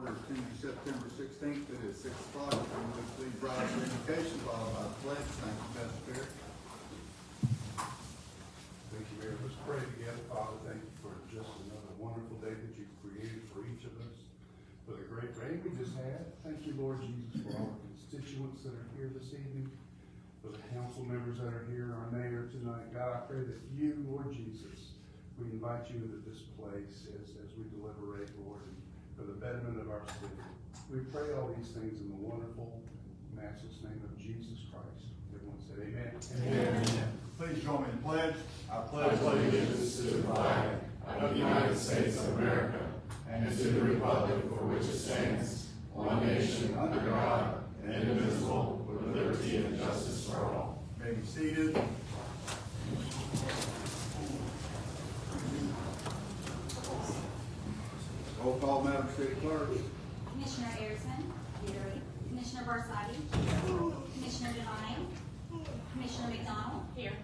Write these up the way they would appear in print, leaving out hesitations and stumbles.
for Tuesday, September 16th. It is 6 o'clock. If you would please rise for invocation, followed by the pledge. Thank you, Pastor Perry. Thank you, Mayor. Let's pray together. Father, thank you for just another wonderful day that you've created for each of us, for the great rain we just had. Thank you, Lord Jesus, for all the constituents that are here this evening, for the council members that are here, our mayor tonight. God, I pray that you, Lord Jesus, we invite you into this place as we deliberate, Lord, and for the betterment of our city. We pray all these things in the wonderful, matchless name of Jesus Christ. Everyone said amen. Amen. Amen. Please join me in the pledge. I pledge allegiance to the flag of the United States of America and to the republic for which it stands, one nation under God, indivisible, with liberty and justice for all. May be seated. Roll call, Madam City Clerk. Commissioner Harrison. Here. Commissioner Barsadi. Commissioner Devine. Commissioner McDonald. Here.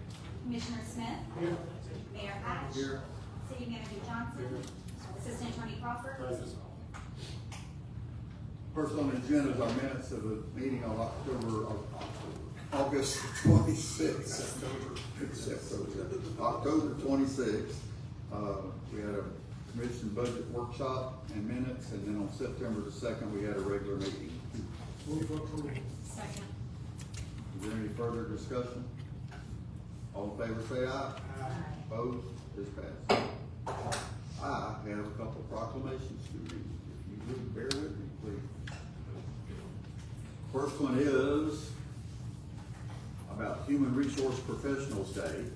Commissioner Smith. Here. Mayor Hatch. Here. City Manager Johnson. Assistant Attorney Crawford. First on the agenda is our minutes of the meeting on August 26th. October 26th. We had a commission budget workshop and minutes, and then on September the 2nd, we had a regular meeting. Second. Is there any further discussion? All in favor say aye. Aye. Opposed? Is passed. I have a couple of proclamations to read. If you would bear with me, please. First one is about Human Resource Professionals Day.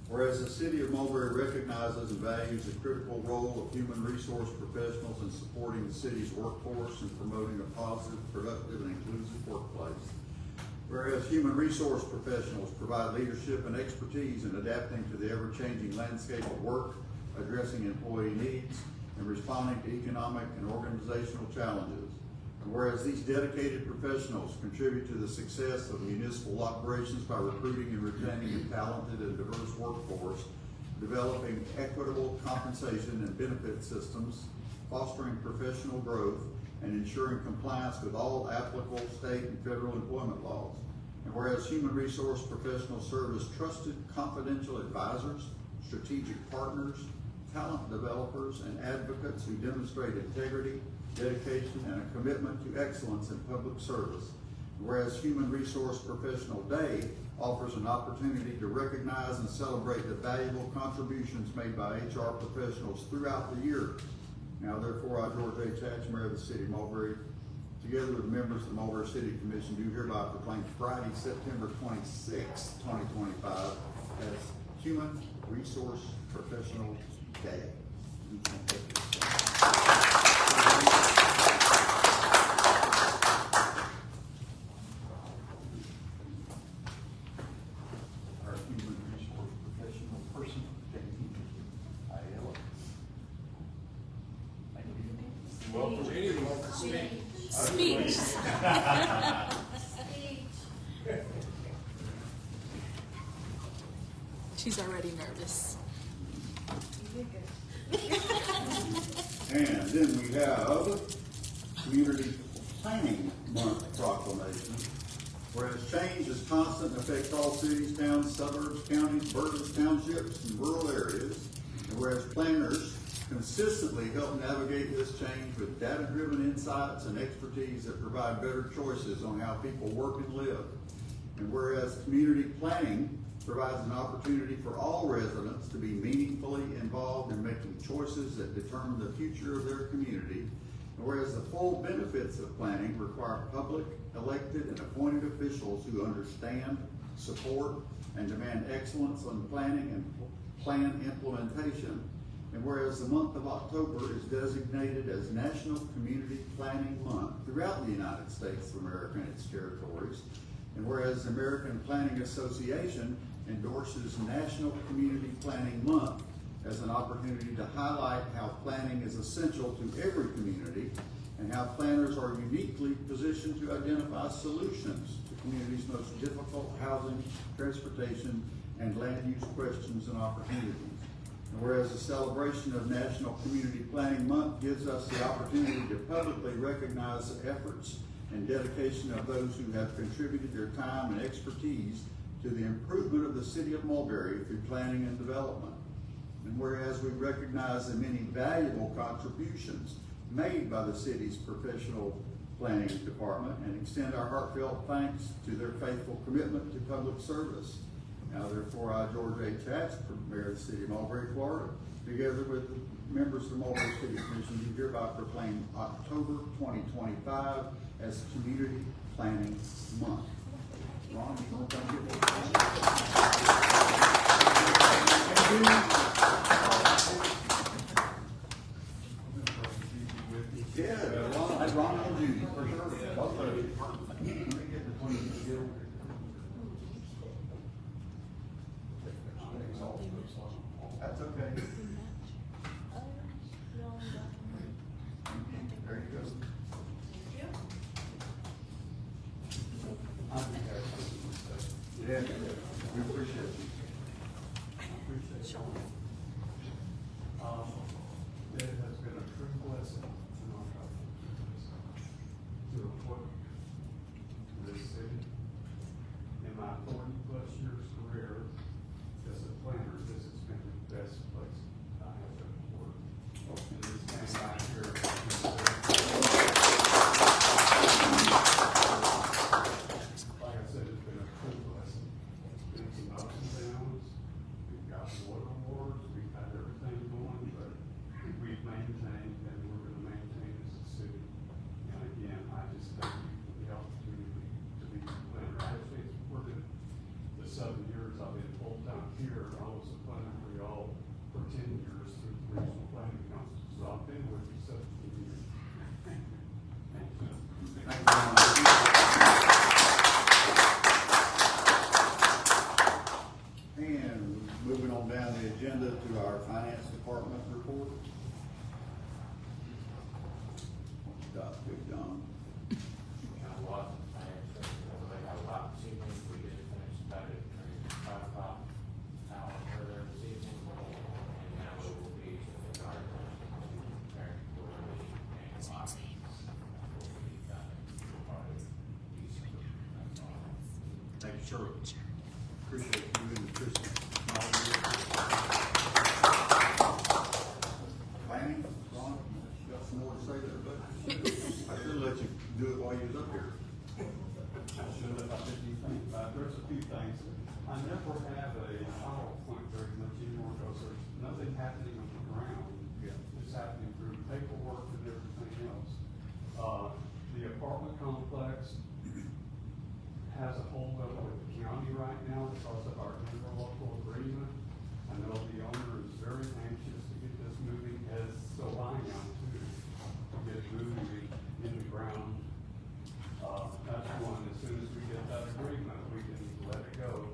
Whereas the city of Mulberry recognizes and values the critical role of human resource professionals in supporting the city's workforce and promoting a positive, productive, and inclusive workplace. Whereas human resource professionals provide leadership and expertise in adapting to the ever-changing landscape of work, addressing employee needs, and responding to economic and organizational challenges. And whereas these dedicated professionals contribute to the success of municipal operations by recruiting and retaining a talented and diverse workforce, developing equitable compensation and benefit systems, fostering professional growth, and ensuring compliance with all applicable state and federal employment laws. And whereas human resource professionals serve as trusted confidential advisors, strategic partners, talent developers, and advocates who demonstrate integrity, dedication, and a commitment to excellence in public service. Whereas Human Resource Professional Day offers an opportunity to recognize and celebrate the valuable contributions made by HR professionals throughout the year. Now therefore, I, George H. Hatch, Mayor of the City of Mulberry, together with members of the Mulberry City Commission, do hereby proclaim Friday, September 26, 2025 as Human Resource Professional Day. Our human resource professional person, Ayala. Thank you. Welcome. Janie, welcome to speak. Speech. She's already nervous. And then we have Community Planning Month proclamation. Whereas change is constant and affects all cities, towns, suburbs, counties, boroughs, townships, and rural areas. And whereas planners consistently help navigate this change with data-driven insights and expertise that provide better choices on how people work and live. And whereas community planning provides an opportunity for all residents to be meaningfully involved in making choices that determine the future of their community. And whereas the full benefits of planning require public, elected, and appointed officials who understand, support, and demand excellence on planning and plan implementation. And whereas the month of October is designated as National Community Planning Month throughout the United States of America and its territories. And whereas the American Planning Association endorses National Community Planning Month as an opportunity to highlight how planning is essential to every community and how planners are uniquely positioned to identify solutions to communities' most difficult housing, transportation, and land use questions and opportunities. And whereas the celebration of National Community Planning Month gives us the opportunity to publicly recognize the efforts and dedication of those who have contributed their time and expertise to the improvement of the city of Mulberry through planning and development. And whereas we recognize the many valuable contributions made by the city's professional planning department and extend our heartfelt thanks to their faithful commitment to public service. Now therefore, I, George A. Chatz, Mayor of the City of Mulberry, Florida, together with the members of the Mulberry City Commission, do hereby proclaim October 2025 as Community Planning Month. Ron, you want to come get Yeah, Ron and Judy, for sure. Both of you. That's okay. There you go. Yeah, we appreciate you. It has been a true blessing to report to this city. In my 40-plus years career as a planner, this has been the best place I have ever worked. And this man right here, like I said, it's been a true blessing. It's been some ups and downs. We've got water awards, we've had everything going, but we've maintained and we're gonna maintain as a city. And again, I just thank you for the opportunity to be a planner. Actually, it's worth it. The 7 years I've been full-time here, I was a planner for y'all for 10 years through the regional planning council. So I've been with you 17 years. Thank you. Thank you. Thank you very much. And moving on down the agenda to our finance department report. Big John. Got a lot, they got a lot this evening, we did finish about it during 5 o'clock hour earlier this evening. And now we will be preparing for the annual audit. Will be done part of December. Thank you, sir. Appreciate you and Tristan. Planning, Ron, you got some more to say there, but I should let you do it while you was up here. I should if I did anything, there's a few things. I never have a PowerPoint very much anymore because there's nothing happening on the ground. It's happening through paperwork and everything else. The apartment complex has a holdup with the county right now because of our interlocal agreement. I know the owner is very anxious to get this moving, as so I am too, to get it moving in the ground. That's one, as soon as we get that agreement, we can let it go.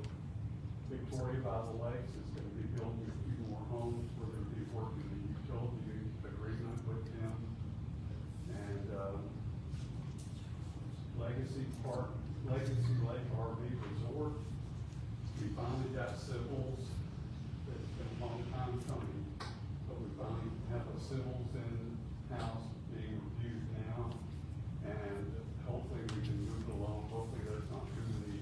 Victoria by the Lakes is gonna be building a few more homes, we're gonna be working the utility agreement with them. And, Legacy Lake RV Resort, we finally got civils. It's been a long time coming, but we finally have the civils in-house being reviewed now. And hopefully we can move along, hopefully there's not too many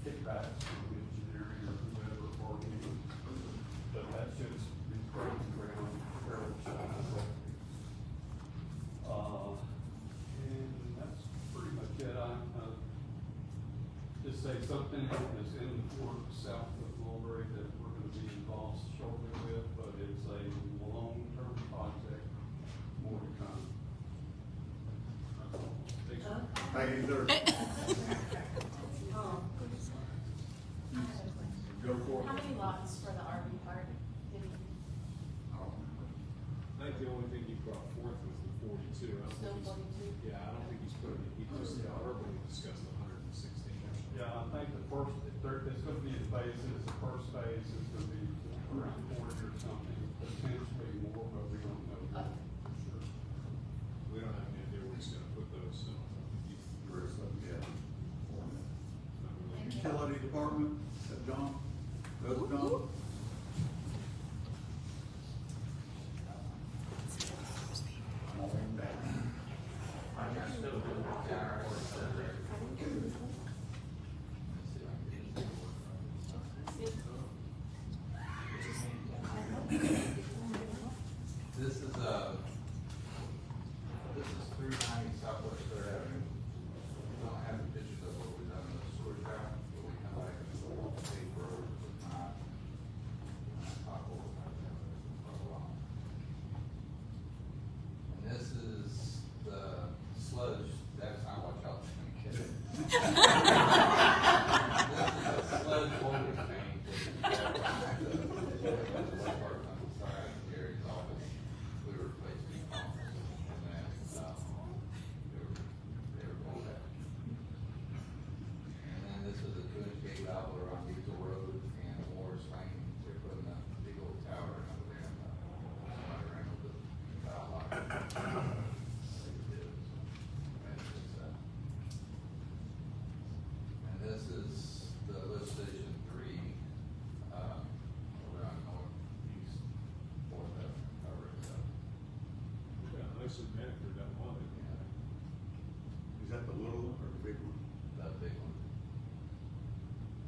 kickbacks from engineering or whoever for me. But that should be breaking ground fairly soon, I hope. And that's pretty much it. Just say something is in the works south of Mulberry that we're gonna be involved shortly with, but it's a long-term project, more to come. That's all. Thank you, sir. Go for How it. many lots for the RV park? I think the only thing he brought forth was the 42. I don't Still think he's- 42? Yeah, I don't think he's put it, he just verbally discussed 116. Yeah, I think the first, it's gonna be in phases. The first phase is gonna be around 40 or something, potentially more, but we don't know yet for sure. We don't have any idea where he's gonna put those, so. Utility department, is that John? That's John? Southwest Third Avenue. We don't have the pictures of what we've done in the sewer tower, but we kind of like a paved road with not potholes for a while. And this is the sludge, that's not what y'all think. This is a sludge holding tank that we have behind the park on the side of Gary's office. We were replacing pumps and then, they were going back. And then this is a Coons Gate valve on Diesel Road and Moore's Lane. They're putting a big old tower over there and, somebody ran over the valve line. And this is the lift station 3, around northeast, fourth avenue, covering it up. Yeah, nicely manicured that one. Is that the little one or the big one? That big one.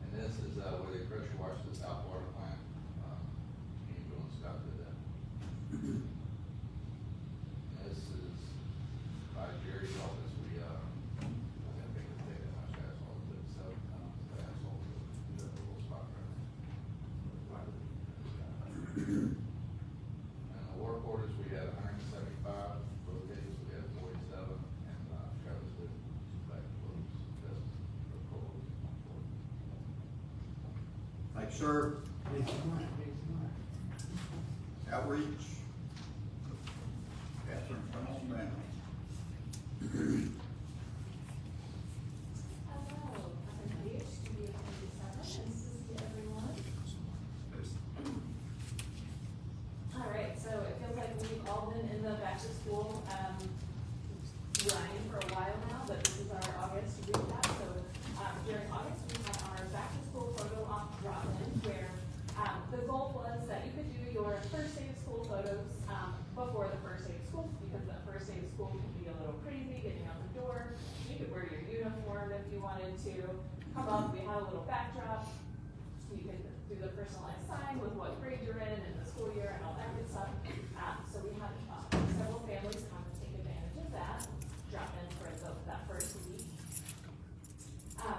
And this is, where they pressure wash the South Water Plant, Angel and Scott did that. And this is by Jerry's office, we, I didn't think it'd take that much asphalt, but it's, the asphalt, the little spot right there. And the work orders, we had 175, rotations, we had 47, and, Travis did back close, that's the total. Thanks, sir. Outreach. Catherine, come on down. Hello, I'm Paige, Studio 27, nice to see everyone. All right, so it feels like we've all been in the back to school, grind for a while now, but this is our August recap. So, during August, we had our back to school photo op drop-in, where, the goal was that you could do your first day of school photos, before the first day of school, because the first day of school can be a little crazy, getting out the door. You could wear your uniform if you wanted to. Come up, we had a little backdrop. You could do the personalized sign with what grade you're in and the school year and all that good stuff. So we had several families come and take advantage of that, drop in for that first week.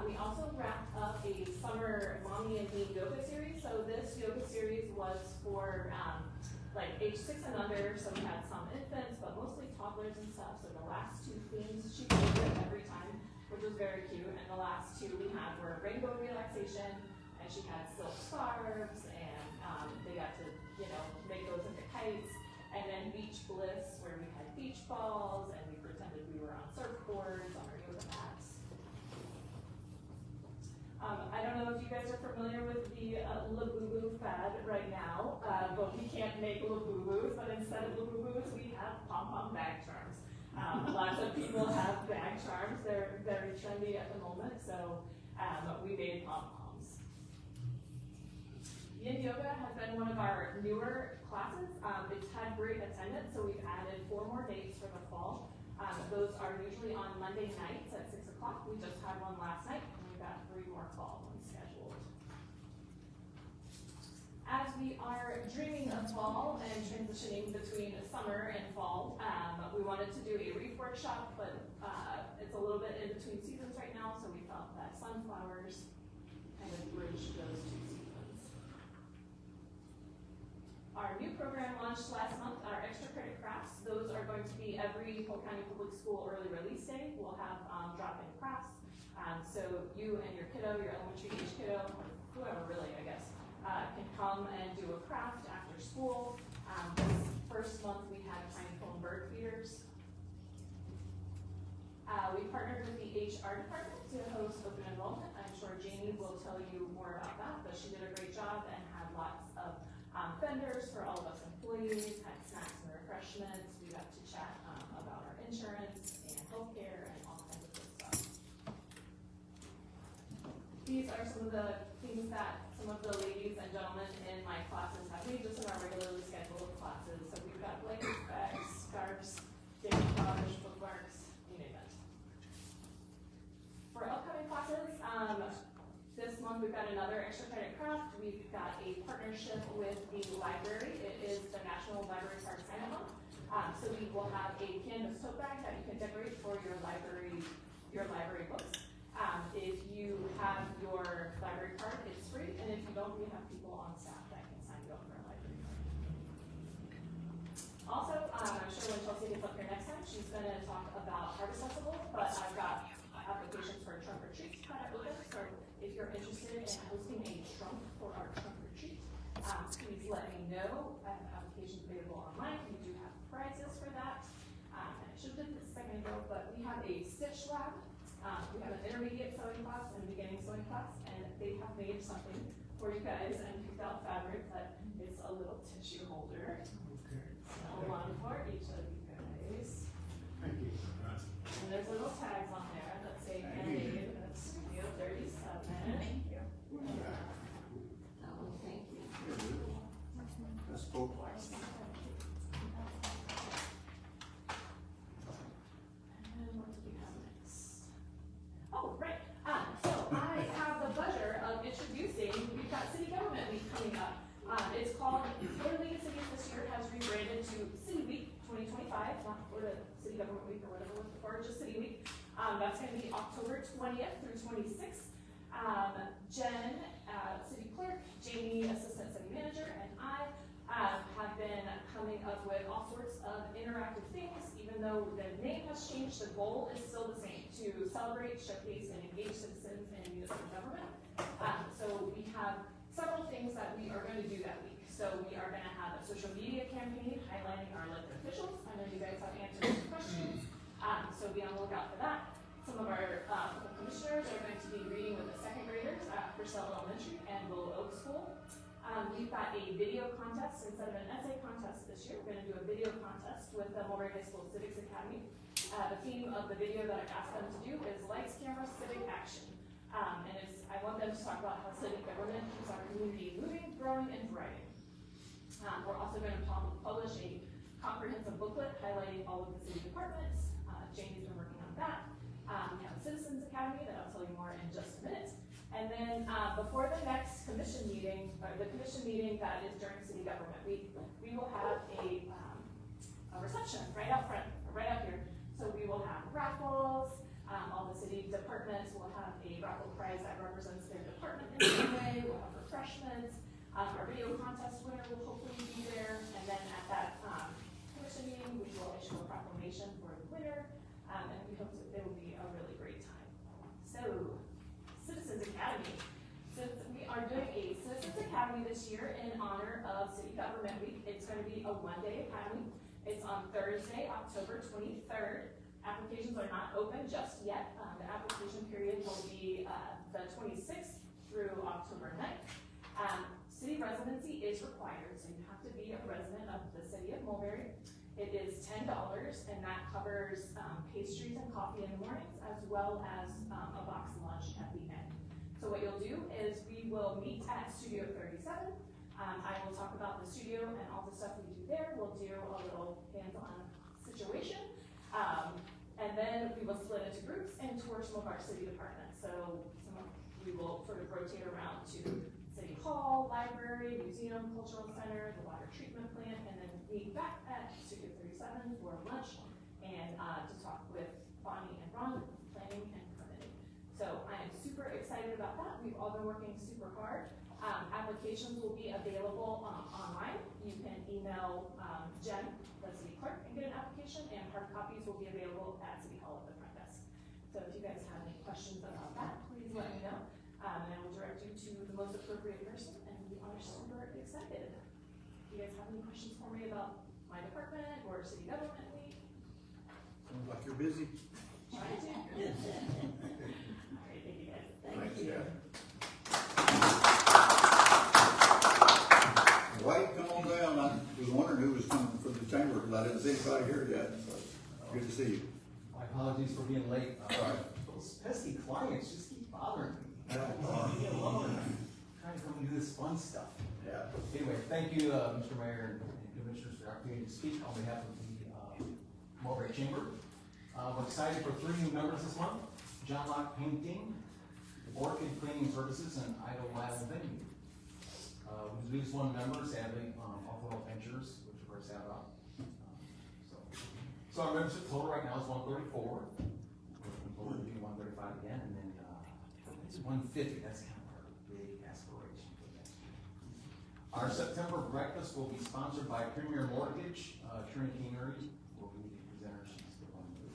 We also wrapped up a summer mommy and me yoga series. So this yoga series was for like age 6 and under. So we had some infants, but mostly toddlers and stuff. So the last 2 themes she played with every time, which was very cute. And the last 2 we had were rainbow relaxation, and she had silk scarves, and they got to, make those into kites. And then beach bliss, where we had beach balls, and we pretended we were on surfboards on our yoga mats. I don't know if you guys are familiar with the Labubu fad right now, but we can't make Labubus, but instead of Labubus, we have pom-pom bag charms. Lots of people have bag charms. They're very trendy at the moment, so we made pom-poms. Yin Yoga has been one of our newer classes. It's had great attendance, so we've added 4 more dates for the fall. Those are usually on Monday nights at 6 o'clock. We just had one last night, and we've got 3 more fall ones scheduled. As we are dreaming of fall and transitioning between summer and fall, we wanted to do a wreath workshop, but it's a little bit in between seasons right now, so we felt that sunflowers kind of bridge those 2 seasons. Our new program launched last month, our extra credit crafts. Those are going to be every Polk County Public School early release day. We'll have drop-in crafts. So you and your kiddo, your elementary age kiddo, or whoever really, I guess, can come and do a craft after school. This first month we had pine cone bird feeders. We partnered with the HR department to host open enrollment. I'm sure Jamie will tell you more about that, but she did a great job and had lots of vendors for all of us employees, had snacks and refreshments. We got to chat about our insurance and healthcare and all kinds of good stuff. These are some of the things that some of the ladies and gentlemen in my classes have made just in our regularly scheduled classes. So we've got blankets, bags, scarves, decoupage, bookmarks, you name it. For upcoming classes, this month we've got another extra credit craft. We've got a partnership with the library. It is the National Library Card Sign-Up Month. So we will have a canvas tote bag that you can decorate for your library books. If you have your library card, it's free, and if you don't, we have people on staff that can sign you up for a library card. Also, I'm sure when Chelsea gets up here next time, she's gonna talk about Harvest Festival, but I've got applications for trunk or treats that are open, so if you're interested in hosting a trunk for our trunk or treat, please let me know. I have applications available online. We do have prizes for that. And I should have did this a second ago, but we have a stitch lab. We have an intermediate sewing class and a beginning sewing class, and they have made something for you guys and picked out fabric, but it's a little tissue holder. Okay. So one for each of you guys. Thank you. And there's little tags on there that say handmade Studio 37. Thank you. Thank you. That's cool. And what do we have next? Oh, right. So I have the pleasure of introducing, we've got City Government Week coming up. It's called, Florida League of Cities this year has rebranded to City Week 2025, not Florida City Government Week or whatever we're looking for, just City Week. That's going to be October 20th through 26th. Jen, City Clerk, Jamie, Assistant City Manager, and I have been coming up with all sorts of interactive things. Even though the name has changed, the goal is still the same, to celebrate, showcase, and engage citizens in municipal government. So we have several things that we are going to do that week. So we are going to have a social media campaign highlighting our elected officials. I know you guys have answered some questions, so be on the lookout for that. Some of our commissioners are going to be reading with the second graders at Purcell Elementary and Willow Oak School. We've got a video contest instead of an essay contest this year. We're going to do a video contest with the Mulberry High School Civics Academy. The theme of the video that I asked them to do is Lights, Camera, Civic Action. And I want them to talk about how civic government keeps our community moving, growing, and thriving. We're also going to publish a comprehensive booklet highlighting all of the city departments. Jamie's been working on that. We have a Citizens Academy that I'll tell you more in just a minute. And then before the next commission meeting, or the commission meeting that is during City Government Week, we will have a reception right out front, right out here. So we will have raffles. All the city departments will have a raffle prize that represents their department in some way. We'll have refreshments. Our video contest winner will hopefully be there. And then at that commission meeting, we will issue a proclamation for the winner. And we hope that it will be a really great time. So, Citizens Academy. Since we are doing a Citizens Academy this year in honor of City Government Week, it's going to be a one-day academy. It's on Thursday, October 23rd. Applications are not open just yet. The application period will be the 26th through October 9th. City residency is required, so you have to be a resident of the city of Mulberry. It is $10, and that covers pastries and coffee in the mornings, as well as a box lunch at the end. So what you'll do is we will meet at Studio 37. I will talk about the studio and all the stuff we do there. We'll do a little hands-on situation. And then we will split into groups and tour some of our city departments. So we will sort of rotate around to City Hall, Library, Museum, Cultural Center, the water treatment plant, and then meet back at Studio 37 for lunch and to talk with Bonnie and Ron, planning and permitting. So I am super excited about that. We've all been working super hard. Applications will be available online. You can email Jen, the city clerk, and get an application, and hard copies will be available at City Hall at the front desk. So if you guys have any questions about that, please let me know. And I will direct you to the most appropriate person, and we are super excited. Do you guys have any questions for me about my department or City Government Week? Sounds like you're busy. Trying to. All right, thank you guys. Thanks, Jeff. Wade, come on down. I was wondering who was coming from the chamber, because I didn't see anybody here yet. So good to see you. My apologies for being late. Those pesky clients just keep bothering me. Leave me alone. I'm trying to go and do this fun stuff. Yeah. Anyway, thank you, Mr. Mayor and Commissioners, for the opportunity to speak on behalf of the Mulberry Chamber. We're excited for 3 new members this month: John Locke Painting, Orchid Cleaning Services, and Idlewild Venue. We lose one member, sadly, Awful Health Ventures, which we're sad about. So So our membership total right now is 134. We're going to be 135 again, and then it's 150. That's kind of our big aspiration for next year. Our September breakfast will be sponsored by Premier Mortgage. Trinity Murray will be the presenter. She's the one who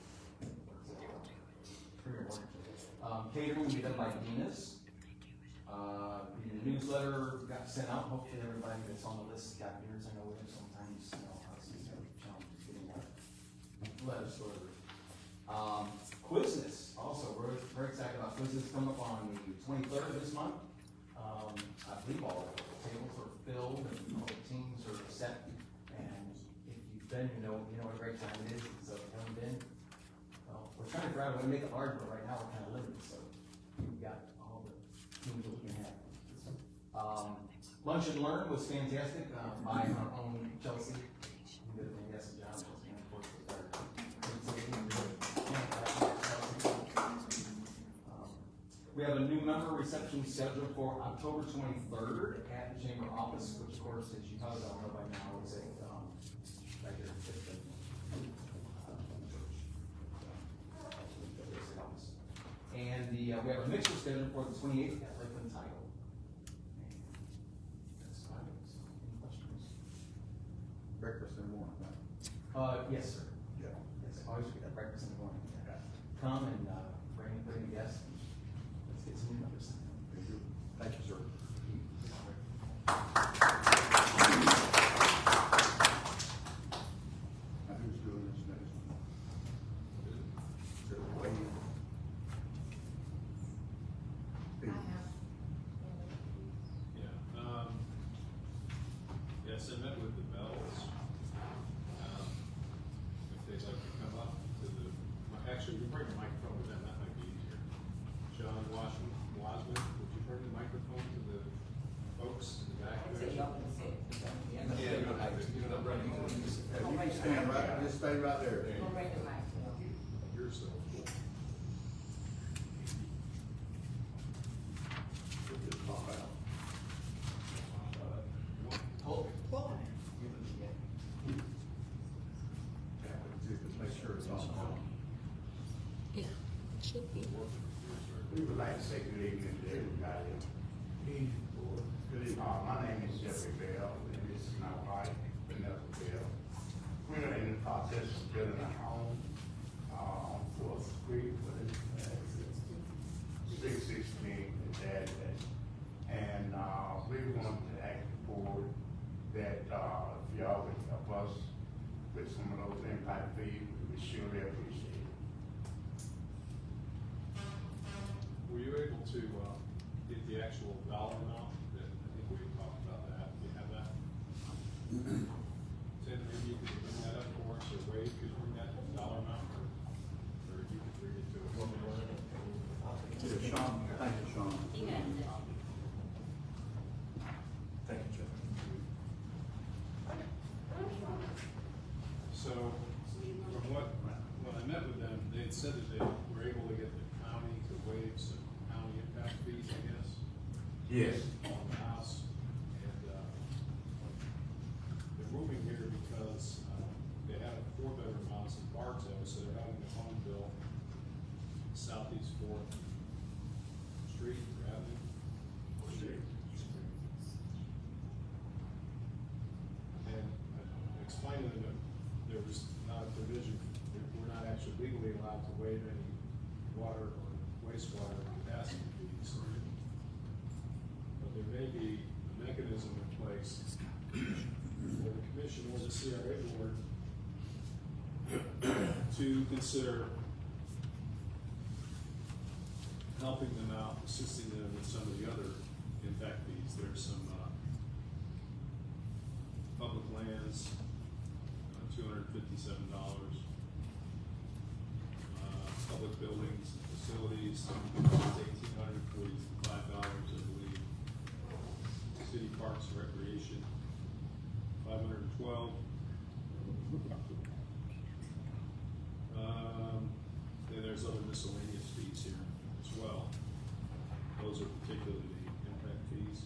Premier Mortgage. Catering will be done by Dina's. The newsletter got sent out. Hopefully everybody that's on the list got yours. I know we have sometimes, obviously have challenges getting that letters delivered. Quizmas, also, we're very excited about Quizmas coming up on the 23rd of this month. I believe all the tables are filled and all the teams are set. And if you've been, you know what a great time it is. So if you haven't been, well, we're trying to figure out a way to make it large, but right now we're kind of limited. So we've got all the teams that we can have. Lunch and Learn was fantastic by our own Chelsea. We did a fantastic job. Chelsea, and of course, with our we have a new member reception scheduled for October 23rd at the Chamber office, which of course, as you probably all know by now, is right here at the and we have a mixer scheduled for the 28th at Lakeland Title. That's fine. So, any questions? Breakfast in the morning, right? Yes, sir. Yeah. Yes, always get that breakfast in the morning. Come and bring a guest. Let's get some new numbers. Thank you, sir. Now, who's doing this next one? Is it Wade? Yes, I met with the Bells. If they'd like to come up to actually, we bring a microphone with them, that might be easier. John Wasman, would you bring the microphone to the folks in the back there? You stand right, just stay right there. You're so cool. Just pop out. Hold. Just make sure it's on. Yeah, should be. We would like to say good evening to everybody. Good evening. My name is Jeffrey Bell, and this is my wife, Vanessa Bell. We're in the process of building a home on 4th Street, but it's 616 Saturday. And we want to ask the board that if y'all would help us with some of those impact fees, we would surely appreciate it. Were you able to get the actual dollar amount? I think we talked about that. Do you have that? Ted, maybe you could bring that up for us, or Wade could bring that dollar amount, or you could bring it to us. Yeah, Sean, thank you, Sean. You got it. Thank you, Jeff. So, from when I met with them, they had said that they were able to get the county to waive some county impact fees, I guess, Yes. on the house. And, they're moving here because, they have a 4-bedroom house in Bartow, so they're having a home built southeast 4th Street, or Avenue. And I explained to them that there was not a provision, that we're not actually legally allowed to waive any water or wastewater capacity fees. But there may be a mechanism in place for the commission or the CRA board to consider helping them out, assisting them with some of the other impact fees. There's some, public lands, $257. Public buildings, facilities, $1,845, I believe. City parks and recreation, $512. Then there's other miscellaneous fees here as well. Those are particularly the impact fees.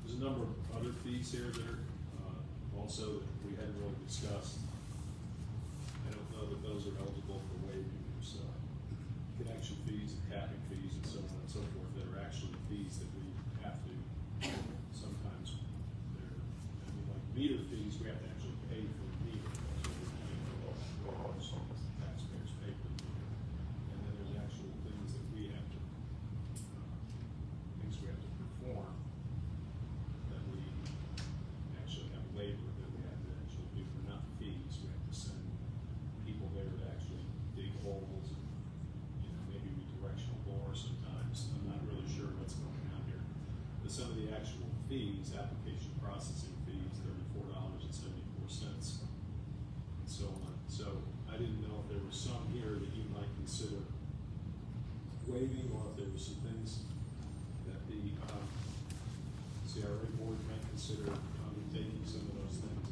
There's a number of other fees here that are also that we hadn't really discussed. fees, application processing fees, $34.74, and so on. So I didn't know if there was some here that you might consider waiving, or if there were some things that the CRA board might consider taking some of those things.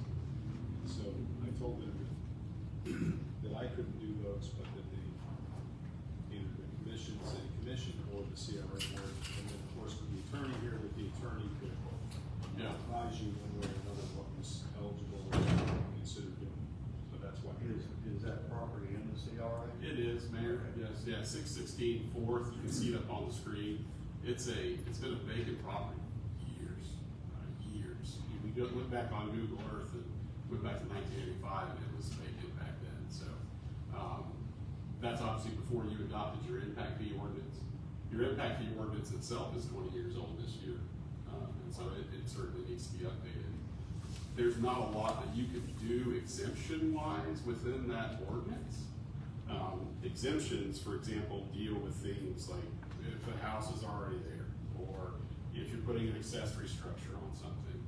So I told them that I couldn't do those, but that either the commission, city commission, or the CRA board, and then of course with the attorney here, that the attorney could advise you one way or another what was eligible or considered doing. So that's why. Is that property in the CRA? It is, Mayor, yes, yeah, 616 Fourth, you can see it up on the screen. It's been a vacant property years. We went back on Google Earth and went back to 1985, and it was vacant back then, so. That's obviously before you adopted your impact fee ordinance. Your impact fee ordinance itself is 20 years old this year, and so it certainly needs to be updated. There's not a lot that you could do exemption-wise within that ordinance. Exemptions, for example, deal with things like if the house is already there, or if you're putting an accessory structure on something.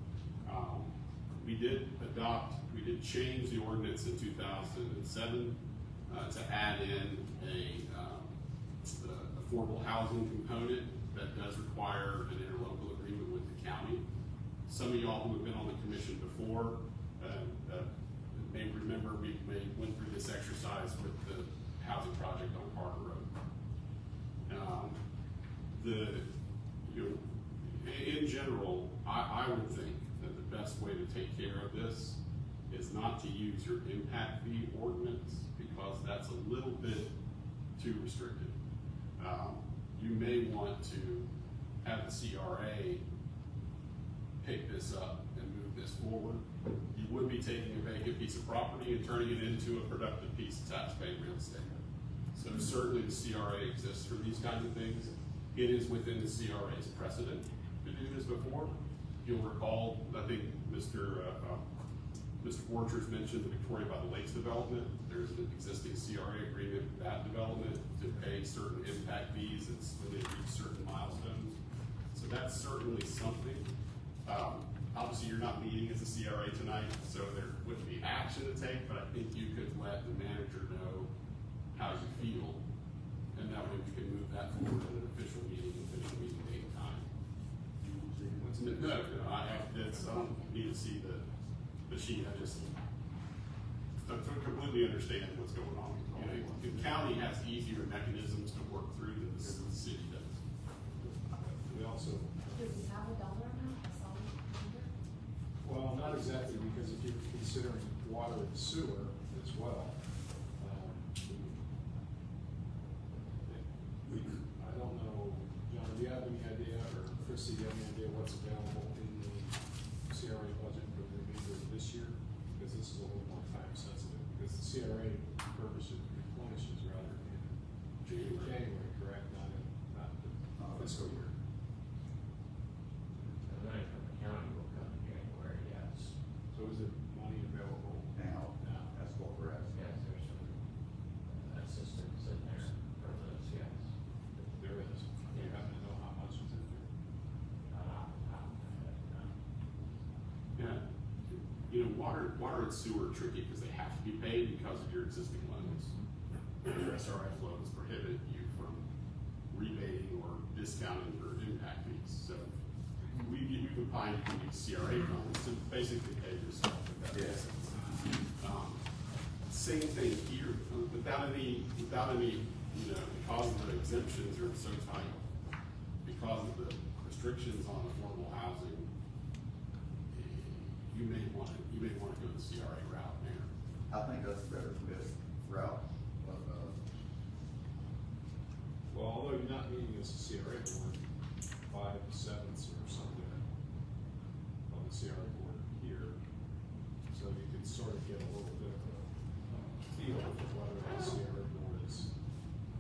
We did change the ordinance in 2007 to add in the affordable housing component that does require an interlocal agreement with the county. Some of y'all who have been on the commission before may remember we went through this exercise with the housing project on Carter Road. In general, I would think that the best way to take care of this is not to use your impact fee ordinance, because that's a little bit too restrictive. You may want to have the CRA pick this up and move this forward. You would be taking a vacant piece of property and turning it into a productive piece of tax-paying real estate. So certainly the CRA exists for these kinds of things. It is within the CRA's precedent to do this before. You'll recall, I think Mr. Borchers mentioned the Victoria by the Lakes development. There's an existing CRA agreement with that development to pay certain impact fees when they reach certain milestones. So that's certainly something. Obviously, you're not meeting as a CRA tonight, so there wouldn't be action to take, but I think you could let the manager know how you feel, and that way we can move that forward at an official meeting date and time. No, need to see the sheet. I completely understand what's going on. You know, the county has easier mechanisms to work through than the city does. We also. Do we have a dollar amount, a solid number? Well, not exactly, because if you're considering water and sewer as well, I don't know, John, do you have any idea, or Christie, do you have any idea what's available in the CRA budget for the remainder of this year? Because this is a little more time sensitive, because the CRA replenishes rather in January, correct? Not the fiscal year. The money from the county will come in January, yes. So is there money available Now, that's what we're asking. Yes, there's some assistance in there for those, yes. There is. You happen to know how much is in there? Yeah, you know, water and sewer are tricky because they have to be paid because of your existing loans. Your SRI loans prohibit you from rebating or discounting your impact fees. So we can find you can use CRA funds to basically pay yourself if that makes sense. Same thing here, without any, you know, because the exemptions are so tight, because of the restrictions on affordable housing, you may want to go the CRA route there. I think that's a better fit route. Well, although you're not meeting as a CRA board, 5/7 or something on the CRA board here, so you can sort of get a little bit of a feel for whether the CRA board is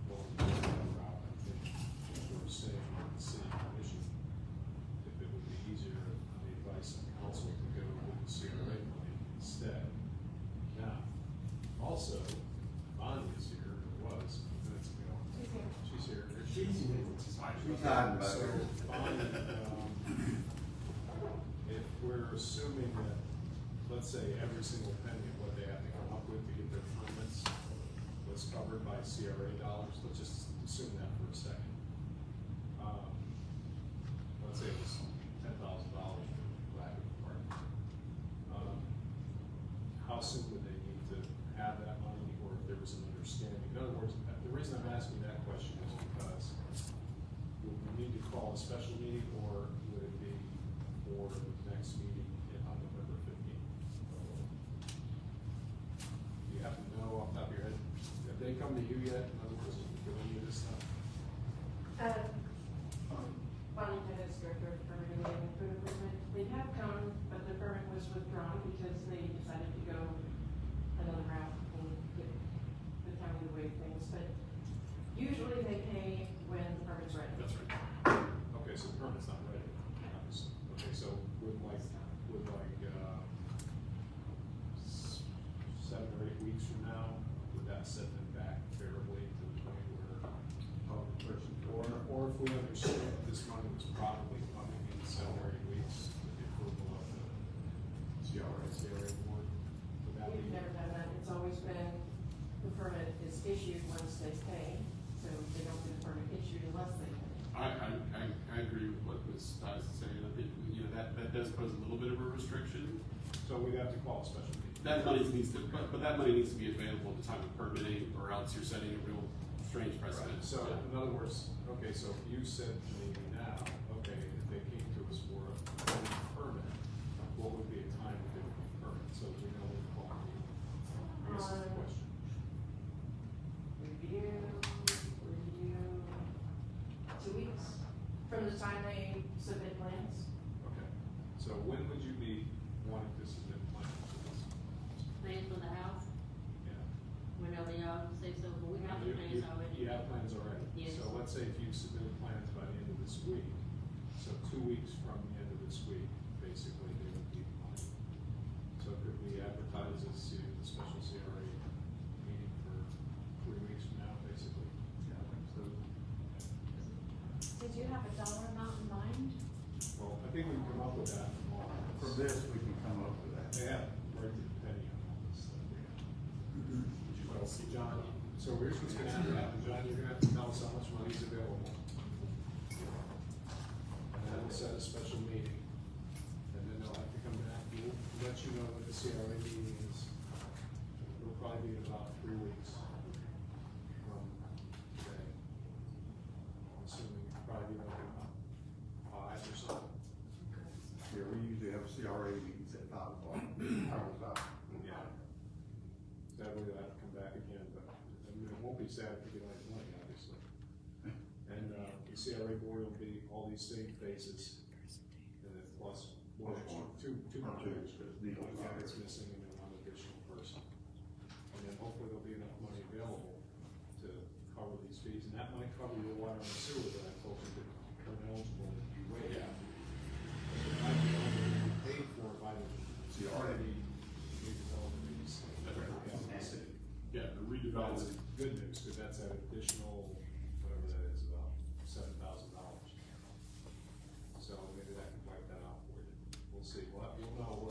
willing to go that route. I think if we're staying on the city commission, if it would be easier on the advice of council to go with the CRA money instead. Now, also, Bonnie is here, or was, a few minutes ago. She's here. She's here. She's hiding back So, there. Bonnie, assuming that, let's say, every single penny of what they have to come up with to get their permits was covered by CRA dollars. Let's just assume that for a second. Let's say it was $10,000 for lack of a park. How soon would they need to have that money, or if there was an understanding? In other words, the reason I'm asking that question is because would we need to call a special meeting, or would it be for the next meeting on November 15th? Do you happen to know off the top of your head? Have they come to you yet? In other words, for any of this stuff? Bonnie Pettis, Director of Permitting and Food Improvement. They have come, but the permit was withdrawn because they decided to go another route and get the county to waive things. But usually they pay when the permit's ready. That's right. Okay, so the permit's not ready, obviously. Okay, so would 7 or 8 weeks from now, would that set them back favorably to the point where, or if we understood that this money was probably coming in 7 or 8 weeks with the approval of the CRA board, would that We've be? never done that. It's always been, the permit is issued once they pay, so they don't get a permit issued unless they pay. I agree with what Ms. Stiles is saying. I think, that does pose a little bit of a restriction. So we'd have to call a special meeting. That money needs to, but that money needs to be available at the time of permitting, or else you're setting a real strange precedent. So, in other words, okay, so if you said to me now, okay, if they came to us for a permit, what would be a time that they would be permit, so we know when to call a meeting? I guess is the question. Review 2 weeks from the time they submit plans. Okay, so when would you be wanting to submit plans for this? Plans for the house, Yeah. whenever y'all say so, but we have the plans already. You have plans already? Yes. So let's say if you submitted plans by the end of this week, so 2 weeks from the end of this week, basically, they would be money. So could we advertise this to the special CRA meeting for 3 weeks from now, basically? Yeah, I think so. Did you have a dollar amount in mind? Well, I think we can come up with that tomorrow. From this, we can come up with that. They have right to the penny on all this stuff. Well, see, John, so here's what's gonna have to happen, John, you're gonna have to tell us how much money's available. And then we'll set a special meeting, and then they'll have to come back, we'll let you know what the CRA meeting is. It'll probably be in about 3 weeks from today. Assuming it'll probably be like about 5 or so. Yeah, we usually have CRA meetings at 5 o'clock. Yeah. That way they'll have to come back again, but, I mean, it won't be sad if we get any money, obviously. And, the CRA board will be all these same phases, and then plus one, two more, because one guy that's missing and then one additional person. And then hopefully there'll be enough money available to cover these fees, and that might cover your water and sewer that I told you that are eligible to be waived. It might be able to be paid for by the already redeveloped these. Yeah, the That's redevelopment. good news, because that's an additional, whatever that is, about $7,000. So maybe that can wipe that out for you. We'll see, we'll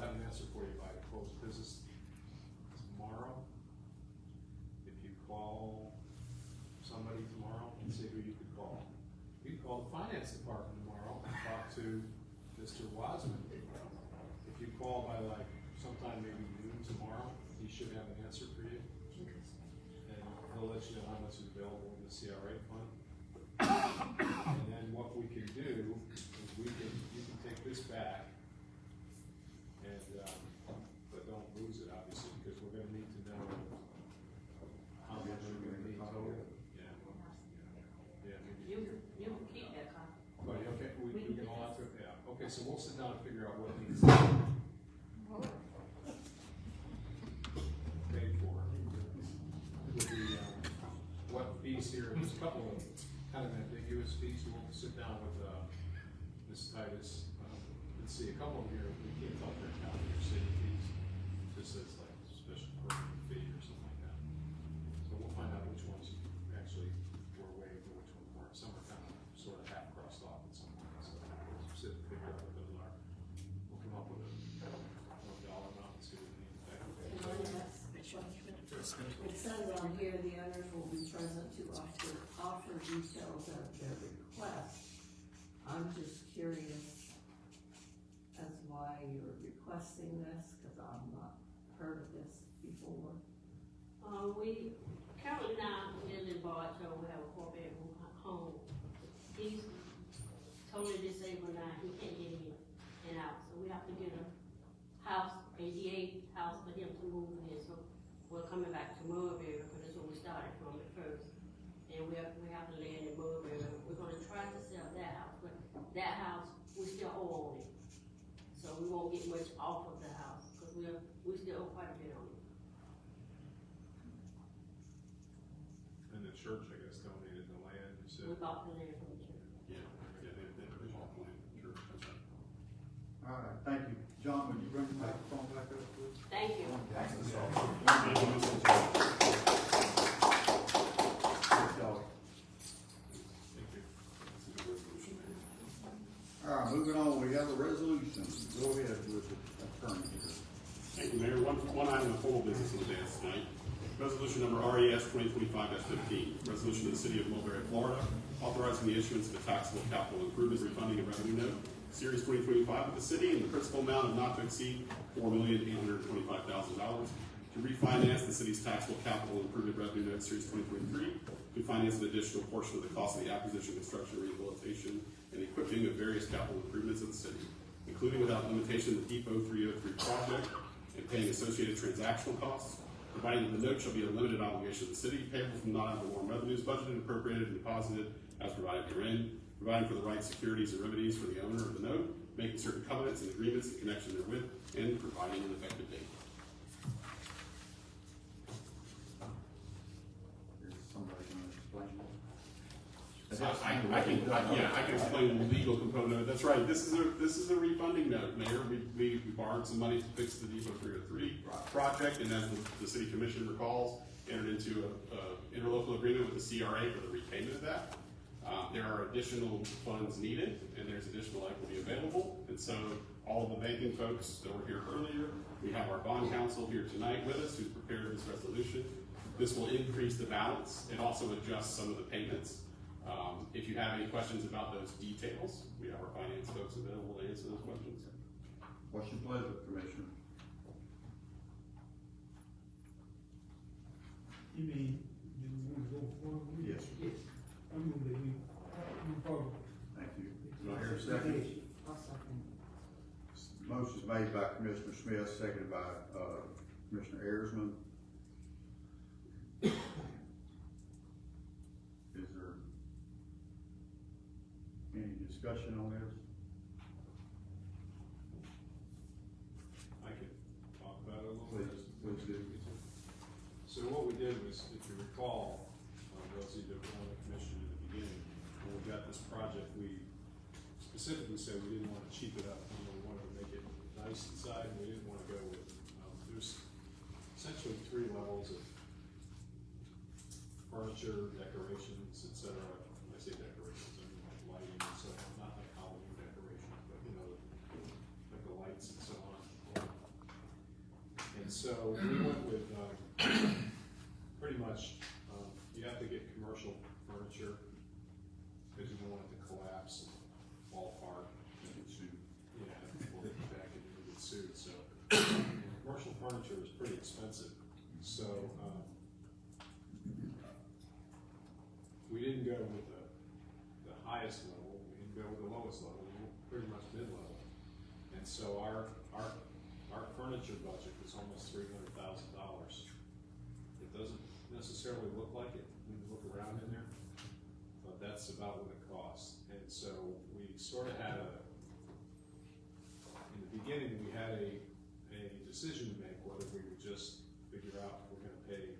have an answer for you by the close of business tomorrow. If you call somebody tomorrow and see who you could call. You could call the finance department tomorrow and talk to Mr. Wiseman. If you call by like sometime maybe noon tomorrow, he should have an answer for you. And he'll let you know how much is available in the CRA fund. And then what we can do is you can take this back and, but don't lose it obviously, because we're gonna need to know how much we're gonna need total. Yeah. Yeah, maybe. You can keep that copy. But, okay, we can all have to, yeah, okay, so we'll sit down and figure out what needs paid for. With the, what fees here, there's a couple of kind of ambiguous fees, we'll sit down with, Ms. Titus, let's see, a couple of them here, we can't tell if they're county or city fees, just says like special permit fee or something like that. So we'll find out which ones actually were waived or which ones weren't, some are kind of sort of half crossed off and some ones, so we'll sit and figure out what those are. We'll come up with a owners will be present to offer details of their request. I'm just curious as why you're requesting this, cause I've not heard of this before. We currently now live in Bartow, we have a 4-bedroom home. He's totally disabled now, he can't get in and out, so we have to get a house, ADA house for him to move in, so we're coming back to Mulberry, because that's where we started from at first. And we have to land in Mulberry, we're gonna try to sell that house, but that house, we still owe on it. So we won't get much off of the house, because we still owe quite a bit on it. And the church, I guess, donated the land, you said? We bought the land from the church. Yeah, they bought the land from the church, that's right. All right, thank you. John, would you bring the microphone back up, please? Thank you. Thank you. That's a good resolution, Mayor. All right, moving on, we have a resolution. Go ahead with the attorney here. Thank you, Mayor. One item of formal business on the dais tonight. Resolution number RES 2025-15, resolution of the City of Mulberry, Florida, authorizing the issuance of a taxable capital improvement refunding and revenue note, Series 2025 of the city, in the principal amount of not to exceed $4,825,000 to refinance the city's taxable capital improvement revenue note, Series 2023, to finance an additional portion of the cost of the acquisition, construction, rehabilitation, and equipping of various capital improvements of the city, including without limitation the Depot 303 project and paying associated transactional costs, providing that the note shall be a limited obligation of the city, payable from non-ad valorem revenues budgeted, appropriated, and deposited as provided herein, providing for the right securities and remedies for the owner of the note, making certain covenants and agreements in connection therewith, and providing an effective date. Is somebody gonna explain? I can explain the legal component. That's right. This is a refunding note, Mayor. We borrowed some money to fix the Depot 303 project, and as the city commission recalls, entered into a interlocal agreement with the CRA for the repayment of that. There are additional funds needed, and there's additional equity available, and so all of the banking folks that were here earlier, we have our bond counsel here tonight with us who's prepared this resolution. This will increase the balance. It also adjusts some of the payments. If you have any questions about those details, we have our finance folks available to answer those questions. What's your pleasure, Commissioner? You mean, do we want to go forward? Yes. Yes. I'm gonna be, move forward. Thank you. Do I hear a second? I'll second. Motion's made by Commissioner Smith, seconded by, Commissioner Ayersman. Is there any discussion on this? I could talk about it a little bit. Please do. So what we did was, if you recall, those of you that were on the commission in the beginning, when we got this project, we specifically said we didn't want to cheap it up. We wanted to make it nice inside, and we didn't want to go with, there's essentially 3 levels of furniture, decorations, etc. When I say decorations, I mean like lighting and so on, not like Halloween decorations, but like the lights and so on. And so we went with, pretty much, you have to get commercial furniture because you don't want it to collapse and fall apart. Yeah, we'll hit the back and you get sued. So commercial furniture is pretty expensive. So we didn't go with the highest level. We didn't go with the lowest level. We were pretty much mid-level. And so our furniture budget was almost $300,000. It doesn't necessarily look like it when you look around in there, but that's about what it costs. And so we sort of had in the beginning, we had a decision to make whether we would just figure out if we're gonna pay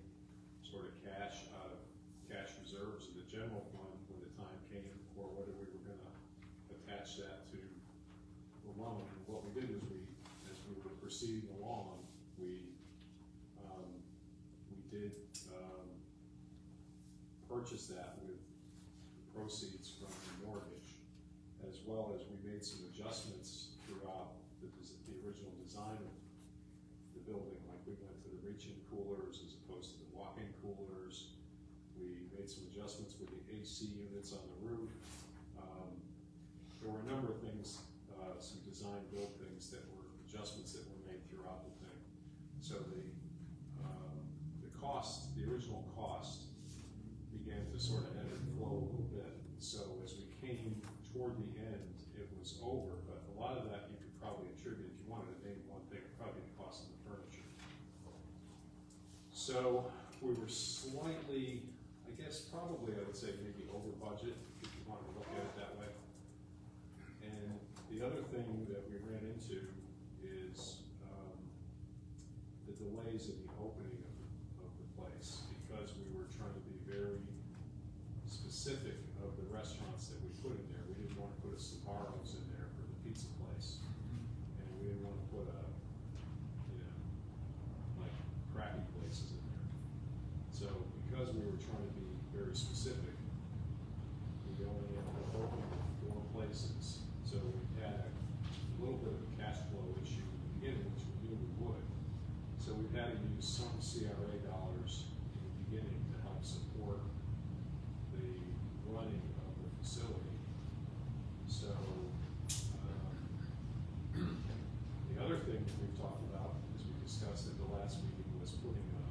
sort of cash out of cash reserves in the general fund when the time came, or whether we were gonna attach that to the loan. And what we did is as we were proceeding along, we did purchase that with proceeds from the mortgage, as well as we made some adjustments throughout the original design of the building. Like we went to the reach-in coolers as opposed to the walk-in coolers. adjustments with the AC units on the roof. There were a number of things, some design build things that were adjustments that were made throughout the thing. So the cost, the original cost, began to sort of ebb and flow a little bit. So as we came toward the end, it was over, but a lot of that you could probably attribute, if you wanted to name one thing, probably the cost of the furniture. So we were slightly, I guess probably I would say maybe over budget, if you wanted to look at it that way. And the other thing that we ran into is the delays in the opening of the place, because we were trying to be very specific of the restaurants that we put in there. We didn't want to put a Sbarro's in there for the pizza place, and we didn't want to put a, like crappy places in there. So because we were trying to be very specific, we only ended up opening 4 places. So we had a little bit of a cash flow issue in the beginning, which we knew we would. So we've had to use some CRA dollars in the beginning to help support the running of the facility. So the other thing that we've talked about, as we discussed at the last meeting, was putting a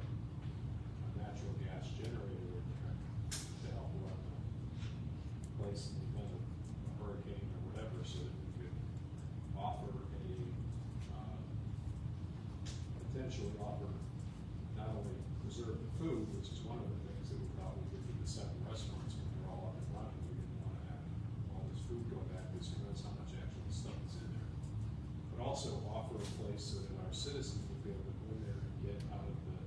natural gas generator in there to help run the place in the event of a hurricane or whatever, so that we could offer potentially offer not only preserve the food, which is one of the things that we thought we did with the 7 restaurants when they're all up and running. We didn't want to have all this food go back, because who knows how much actual stuff is in there. But also offer a place so that our citizens would be able to go in there and get out of the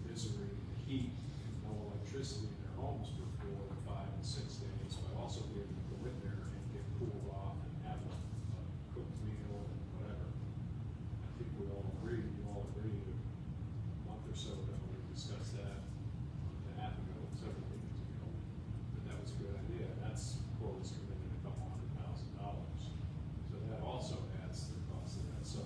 misery, the heat, and no electricity in their homes for 4, 5, and 6 days, but also be able to go in there and get cooled off and have a cooked meal and whatever. I think we all agreed, you all agreed a month or so ago, we discussed that, a month and a half ago, several meetings ago, that that was a good idea. That's quote was coming in $200,000. So that also adds to the cost of that. So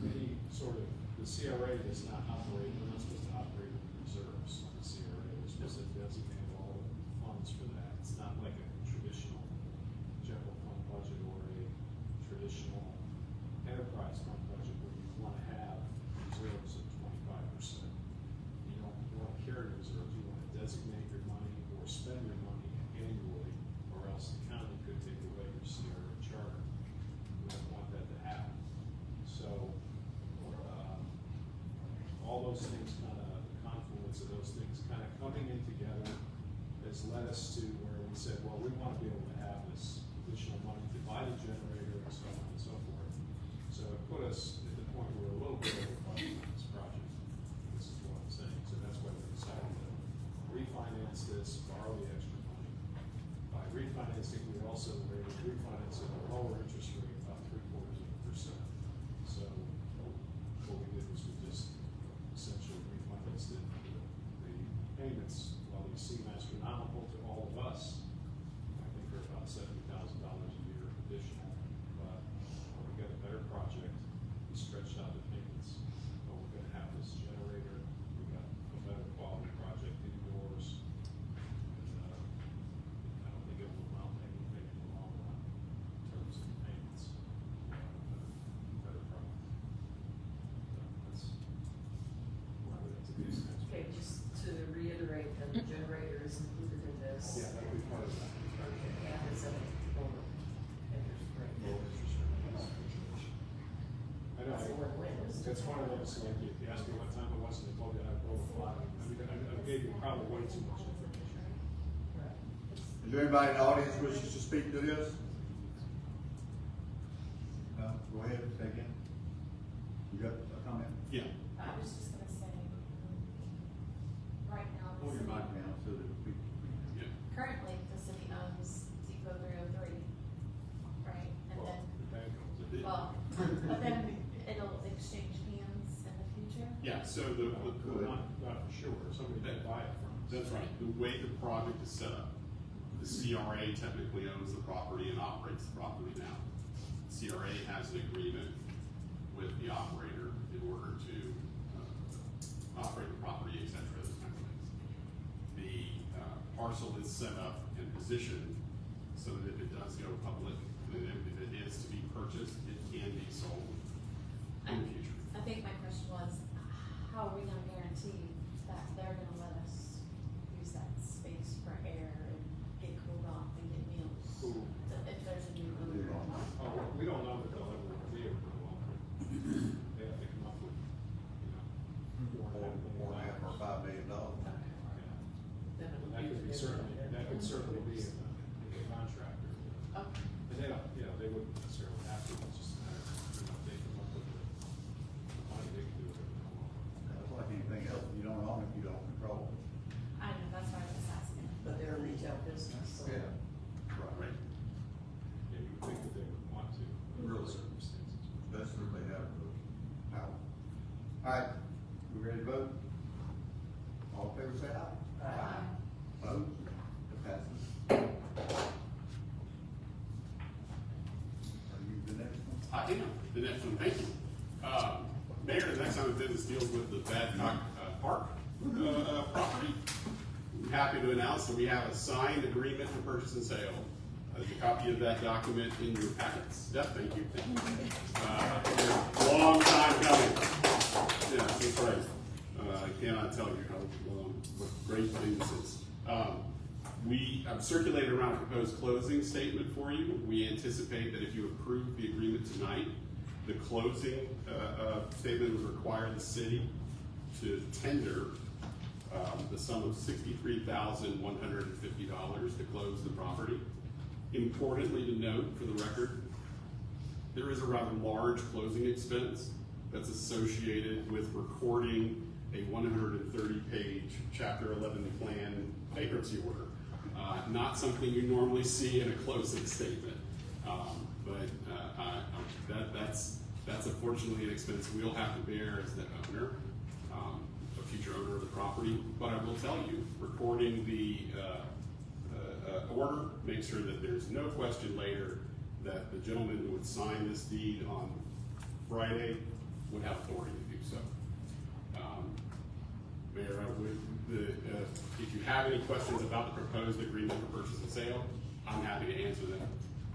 any sort of, the CRA does not operate, we're not supposed to operate with reserves on the CRA. We're supposed to designate all the funds for that. It's not like a traditional general fund budget or a traditional enterprise fund budget where you want to have reserves of 25%. You don't want to carry reserves. You want to designate your money or spend your money annually, or else the county could take away your CRA charter. We don't want that to happen. So all those things kind of, the confluence of those things kind of coming in together has led us to where we said, well, we want to be able to have this additional money to buy the generator and so on and so forth. So it put us at the point where we're a little bit over budget on this project. This is what I'm saying. So that's why we decided to refinance this, borrow the extra money. By refinancing, we also were able to refinance at a lower interest rate, about 0.75%. So what we did was we just essentially refinanced it. The payments, while they seem astronomical to all of us, I think are about $70,000 a year additional. But when we get a better project, we stretched out the payments. But we're going to have this generator. We got a better quality project indoors. And I don't think it will amount to anything in the long run in terms of payments. Better product. So that's a good sense. Okay, just to reiterate, that the generator is included in this. Yeah, that'll be part of that. And it's a lower interest rate. I know, That's a win-win, isn't it? it's one of those, like, if you ask me what time it was, and I told you I'd go to 5. I mean, I gave you probably way too much information. Is there anybody in the audience wishes to speak to this? No, go ahead, say again. You got a comment? Yeah. I was just gonna say, right now, the Pull your city, mic down so that we. Yeah. currently, the city owns Depot 303, right? And Well, then, the bank owns it. well, but then it'll exchange hands in the future? Yeah, so Well, not for sure, somebody can buy it from us. that's right. The way the project is set up, the CRA technically owns the property and operates the property now. CRA has an agreement with the operator in order to operate the property, et cetera, those kind of things. The parcel is set up and positioned so that if it does go public, then if it is to be purchased, it can be sold in the future. I think my question was, how are we gonna guarantee that they're gonna let us use that space for air and get cooled off and get meals? Cool. If there's a new owner. Oh, we don't know that they'll ever review it, but they have to come up with, you know, $4.5 or $5 million. yeah. That could certainly be in the contract. Okay. And they don't, you know, they wouldn't necessarily have to, it's just a matter of, you know, they come up with the money, they can do whatever they want. That's like anything else, you don't own it, you don't control it. I know, that's why I was asking. But they're a retail business, so. Yeah. Right. Yeah, you would think that they would want to, under Really? circumstances. Especially if they have the power. All right, we ready to vote? All in favor, say aye. Aye. Opposed? It passes. Are you the next one? I am, the next one, thank you. Mayor, the next item of business deals with the Badcock Park property. I'm happy to announce that we have a signed agreement for purchase and sale. There's a copy of that document in your packets. Yep, thank you. Long time coming. Yeah, that's right. I cannot tell you what great thing this is. I've circulated around a proposed closing statement for you. We anticipate that if you approve the agreement tonight, the closing statement would require the city to tender the sum of $63,150 to close the property. Importantly to note, for the record, there is a rather large closing expense that's associated with recording a 130-page Chapter 11 plan bankruptcy order. Not something you normally see in a closing statement, but that's unfortunately an expense we'll have to bear as the owner, a future owner of the property. But I will tell you, recording the order makes sure that there's no question later that the gentleman who would sign this deed on Friday would have authority to do so. Mayor, if you have any questions about the proposed agreement for purchase and sale, I'm happy to answer them.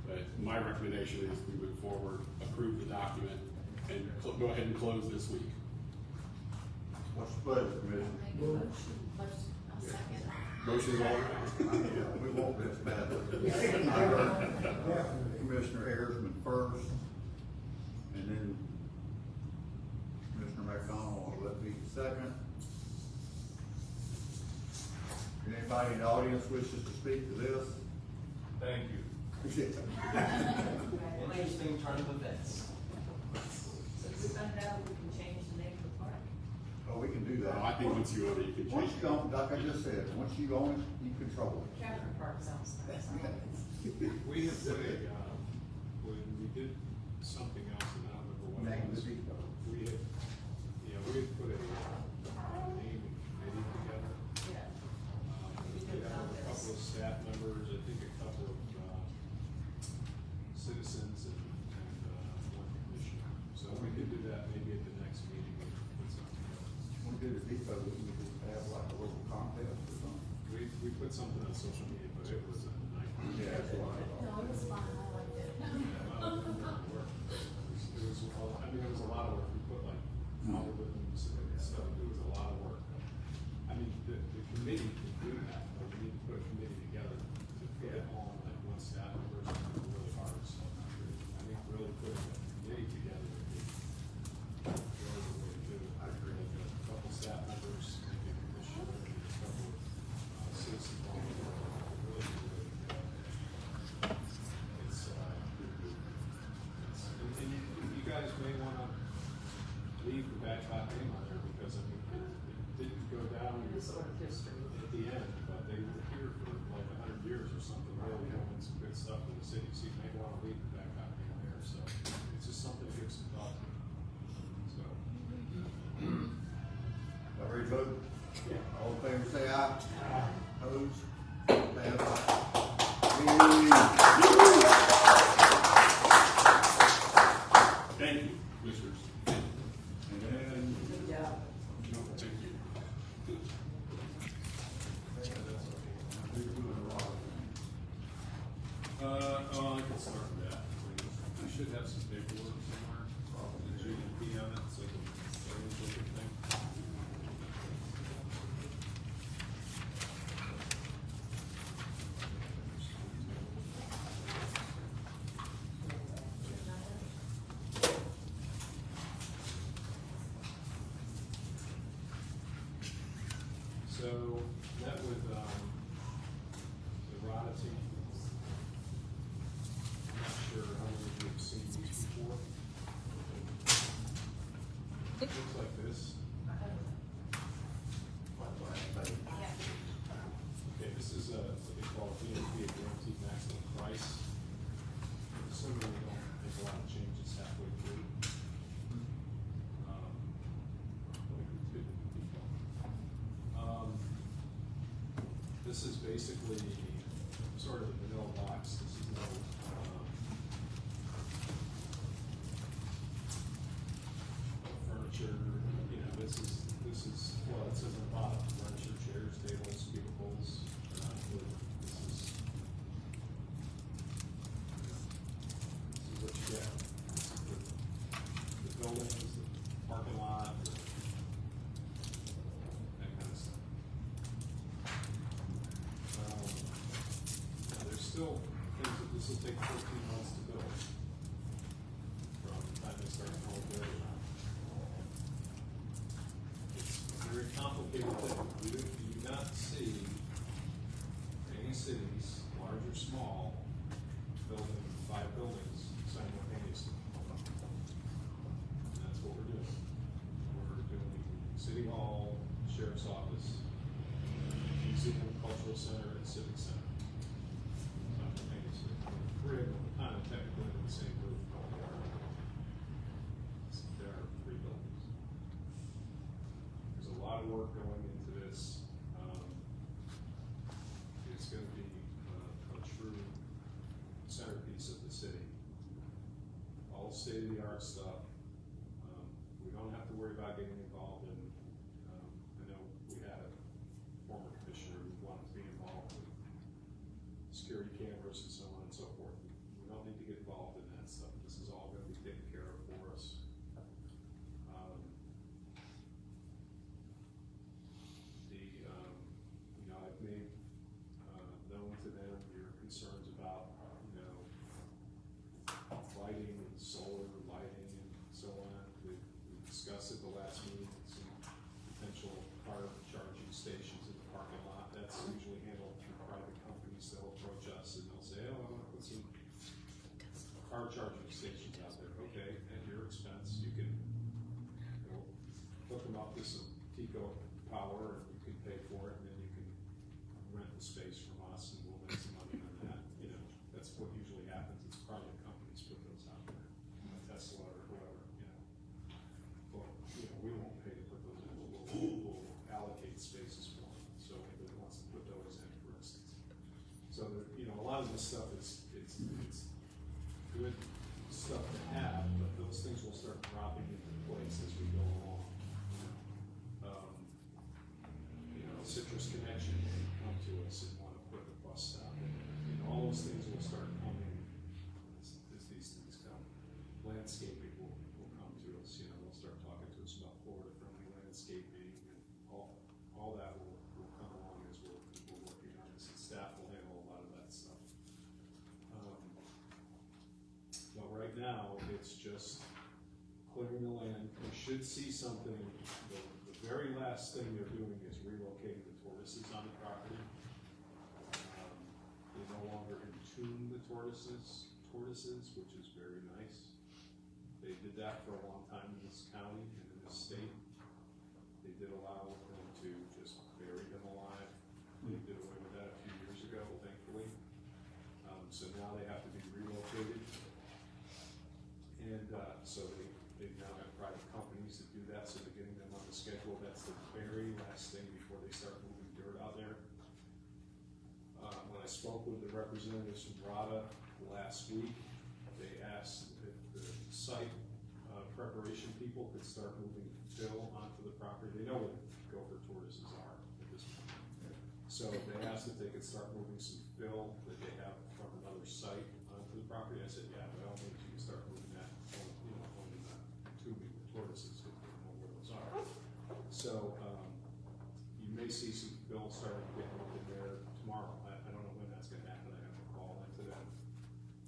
But my recommendation is we move forward, approve the document, and go ahead and close this week. What's the pleasure, Commissioner? Make a motion. I'll second. Motion's all around. We won't miss that. Commissioner Ayers first, and then Commissioner McDonald will let me second. Anybody in the audience wishes to speak to this? Thank you. Interesting turn of events. So if we find out, we can change the name of the park. Oh, we can do that. I think once you own it, you can Once change you it. own, like I just said, once you own it, you control it. Catherine Park sounds nice. We had put a, when we did something else, and I don't remember what Name it was. the depot. We had, we had put a name committee together. Yeah. We had a couple of staff members, I think a couple of, citizens and one commissioner. So we could do that maybe at the next meeting, we could put something together. When we do the depot, we can just have like a little contest or something. We put something on social media, but it was a nightmare. Yeah, that's what I No, thought. it was fun, I liked it. It was, I mean, it was a lot of work, we put like algorithms and stuff, it was a lot of work. I mean, the committee could do that, but we need to put a committee together to put it on like one staff member, it's really hard, so I think really putting a committee together would be really the way to do it. I agree. Like a couple staff members, maybe a commissioner, and a couple citizens volunteers, really the way to go. It's, and you guys may wanna leave the Badcock name on there, because I mean, it didn't go down It is sort of history. at the end, but they were here for like 100 years or something, really doing some good stuff in the city, so you may wanna leave the Badcock name there, so it's just something to give some thought to. So, Y'all ready to vote? All in favor, say aye. Opposed? Thank you, commissioners. And then, Good job. Thank you. start with that. I should have some paperwork somewhere, the GMP on it, so everyone's looking thing. So, met with, the RADA team. I'm not sure how many of you have seen these before. It looks like this. Okay, this is what they call GMP, a guaranteed maximum price. Assuming we don't make a lot of changes halfway through. This is basically sort of a vanilla box. This is no, furniture, you know, this is, well, it says on the bottom, furniture, chairs, tables, cubicles, are not included. This is what you get. This is the buildings, the parking lot, that kind of stuff. There's still things that this will take 14 months to build from the time they start Mulberry. It's a very complicated thing. You do not see any cities, large or small, building 5 buildings simultaneously. And that's what we're doing. We're doing City Hall, Sheriff's Office, Museum, Cultural Center, and Civic Center. Simultaneously. We're kind of technically in the same roof, but there are 3 buildings. There's a lot of work going into this. It's going to be a true centerpiece of the city. All state-of-the-art stuff. We don't have to worry about getting involved in, I know we had a former commissioner who wanted to be involved with security cameras and so on and so forth. We don't need to get involved in that stuff. This is all going to be taken care of for us. You know, I've made known to them your concerns about, you know, lighting and solar lighting and so on. We discussed at the last meeting some potential car charging stations in the parking lot. That's usually handled through private companies. They'll approach us and they'll say, oh, I want to put some car charging stations out there. Okay, at your expense, you can, you know, hook them up to some Tico power and you can pay for it, and then you can rent the space from us and we'll make some money on that. You know, that's what usually happens. It's private companies put those out there, Tesla or whoever, you know. Well, you know, we won't pay to put those in, we'll allocate spaces for them, so anybody wants to put those in, for instance. So, you know, a lot of this stuff is, it's good stuff to have, but those things will start dropping into place as we go along. You know, Citrus Connection will come to us and want to put a bus stop in. You know, all those things will start coming as these things come. Landscaping will come to us, you know, they'll start talking to us about Florida-friendly landscaping, and all that will come along as we're working on this, and staff will handle a lot of that stuff. But right now, it's just clearing the land. We should see something. The very last thing they're doing is relocating the tortoises on the property. They no longer entomb the tortoises, which is very nice. They did that for a long time in this county and in this state. They did allow them to just bury them alive. They did away with that a few years ago, thankfully. So now they have to be relocated. And so they've now got private companies that do that, so they're getting them on the schedule. That's the very last thing before they start moving dirt out there. When I spoke with the representatives from RADA last week, they asked if the site preparation people could start moving fill onto the property. They know where the gopher tortoises are at this point. So they asked if they could start moving some fill that they have from another site onto the property. I said, yeah, by all means, you can start moving that, on tubing, the tortoises, if they know where those are. So, you may see some fill starting to get moved in there tomorrow. I don't know when that's gonna happen. I have to call into them.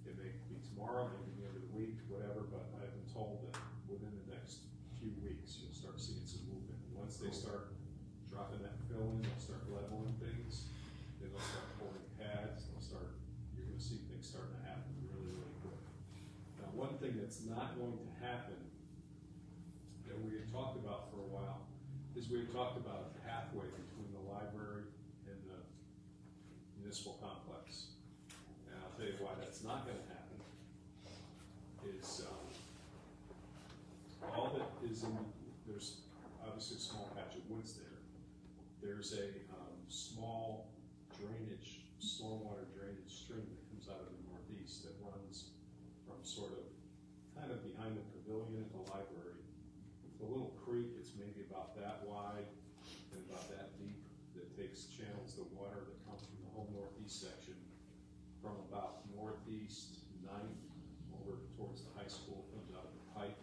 It may be tomorrow, maybe the end of the week, whatever, but I've been told that within the next few weeks, you'll start seeing some movement. Once they start dropping that fill in, they'll start leveling things, then they'll start pouring pads, you're gonna see things starting to happen really, really quick. Now, one thing that's not going to happen, that we had talked about for a while, is we had talked about a pathway between the library and the municipal complex. And I'll tell you why that's not gonna happen, is, all that is in, there's obviously a small patch of woods there. There's a small drainage, stormwater drainage stream that comes out of the northeast that runs from sort of, kind of behind the pavilion at the library. It's a little creek, it's maybe about that wide and about that deep, that takes channels the water that comes from the whole northeast section, from about northeast 9th over towards the high school, comes out of the pipe,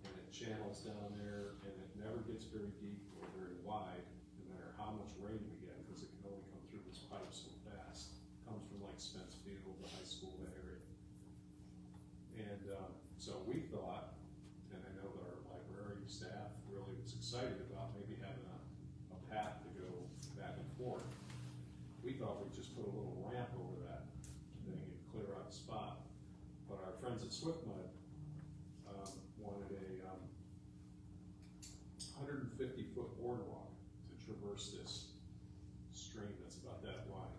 and it channels down there, and it never gets very deep or very wide, no matter how much rain we get, because it can only come through this pipe so fast. It comes from like Spence Field, the high school, that area. And so we thought, and I know that our library staff really was excited about maybe having a path to go back and forth. We thought we'd just put a little ramp over that thing and clear out the spot. But our friends at SwiftMud wanted a 150-foot boardwalk to traverse this stream that's about that wide.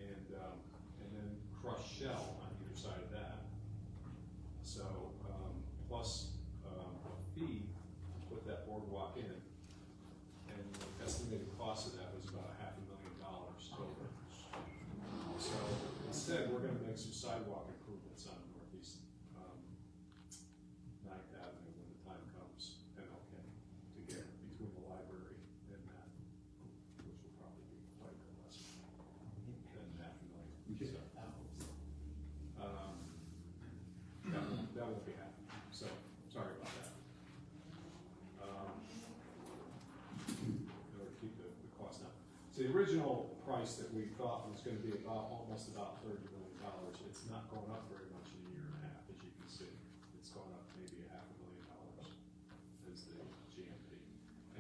And then crushed shell on either side of that. So, plus a fee to put that boardwalk in, and the estimated cost of that was about $500,000 total. So instead, we're gonna make some sidewalk improvements on northeast 9th Avenue when the time comes, MLK, to get between the library and that, which will probably be quite a bit less than $500,000. So, that won't be happening, so, sorry about that. In order to keep the cost down. So the original price that we thought was gonna be almost about $30 million, it's not going up very much in a year and a half, as you can see. It's going up maybe $500,000 as the GMP.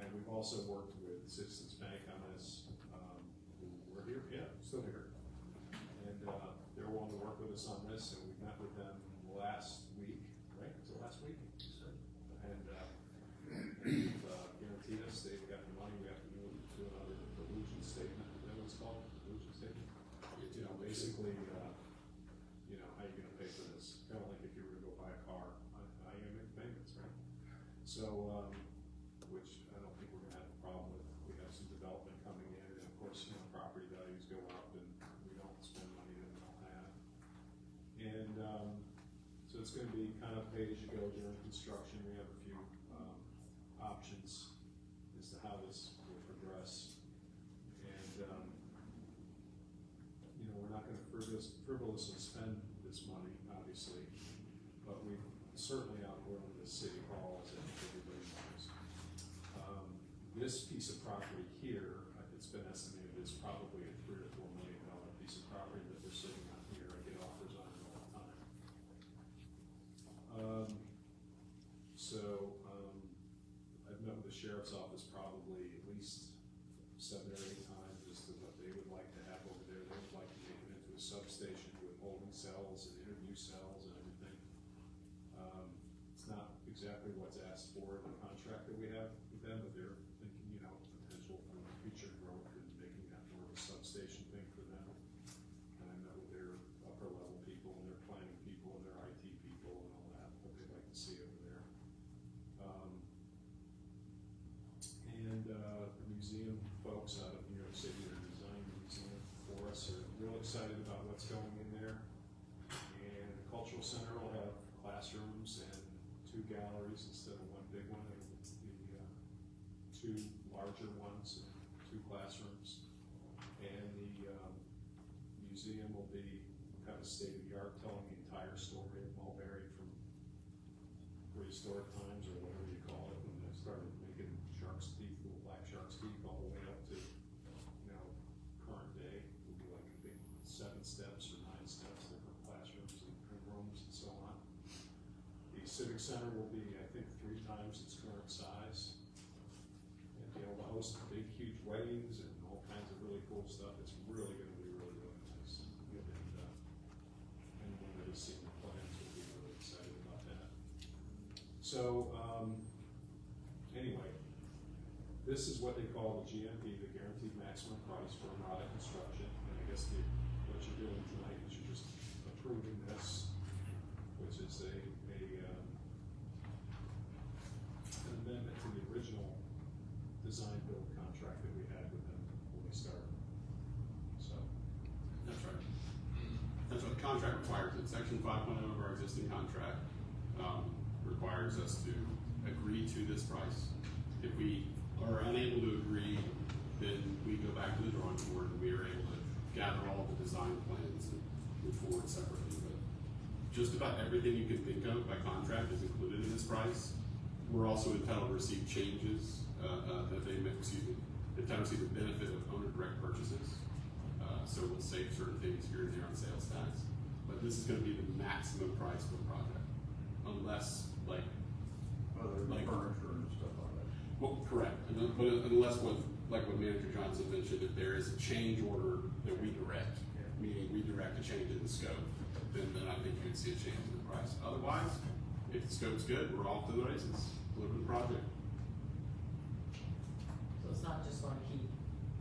And we've also worked with Citizens Bank on this, who were here, still here. And they're willing to work with us on this, and we met with them last week, right? Was it last week? And they've guaranteed us they've got the money. We have to move to another delusion statement. Is that what it's called? Delusion statement? Basically, how are you gonna pay for this? Kind of like if you were to go buy a car, how are you gonna make payments, right? So, which I don't think we're gonna have a problem with. We have some development coming in, and of course, property values go up, and we don't spend money that we don't have. And, so it's gonna be kind of pay as you go during construction. We have a few, options as to how this will progress. And, we're not gonna frivolously spend this money, obviously, but we've certainly outgrown the city hall, as I think everybody knows. This piece of property here, it's been estimated is probably a $3 or $4 million piece of property that we're sitting on here. I get offers on it all the time. I've met with the sheriff's office probably at least 7 or 8 times as to what they would like to have over there. They would like to make it into a substation with holding cells and interview cells and everything. It's not exactly what's asked for in the contract that we have with them, but they're thinking, potential for future growth and making that more of a substation thing for them. And I met with their upper level people and their planning people and their IT people and all that, what they'd like to see over there. The museum folks out of New York City that are designing the museum for us are real excited about what's going in there. And the cultural center will have classrooms and 2 galleries instead of 1 big one, and the 2 larger ones and 2 classrooms. And the museum will be kind of state-of-the-art, telling the entire story of Mulberry from prehistoric times, or whatever you call it, when they started making shark's teeth, little black shark's teeth, all the way up to, current day. It'll be like a big 7 steps or 9 steps, different classrooms and rooms and so on. The Civic Center will be, I think, 3 times its current size. And be able to host big, huge weddings and all kinds of really cool stuff. It's really gonna be really, really nice. And, anyone that has seen the plans will be really excited about that. So, anyway, this is what they call the GMP, the Guaranteed Maximum Price for Erotic Construction. And I guess what you're doing tonight is you're just approving this, which is an amendment to the original design build contract that we had with them when we started. So, That's right. That's what the contract requires. In section 5.0 of our existing contract, requires us to agree to this price. If we are unable to agree, then we go back to the drawing board and we are able to gather all the design plans and move forward separately. But just about everything you can think of by contract is included in this price. We're also entitled to receive changes that they make, entitled to see the benefit of owner direct purchases. So we'll save certain things here and there on sales tax. But this is gonna be the maximum price for the project, unless Furniture and stuff like that. well, correct, but unless what Manager Johnson mentioned, if there is a change order that we direct, meaning we direct a change in the scope, then I think you'd see a change in the price. Otherwise, if the scope's good, we're off to the races, deliver the project. So it's not just gonna keep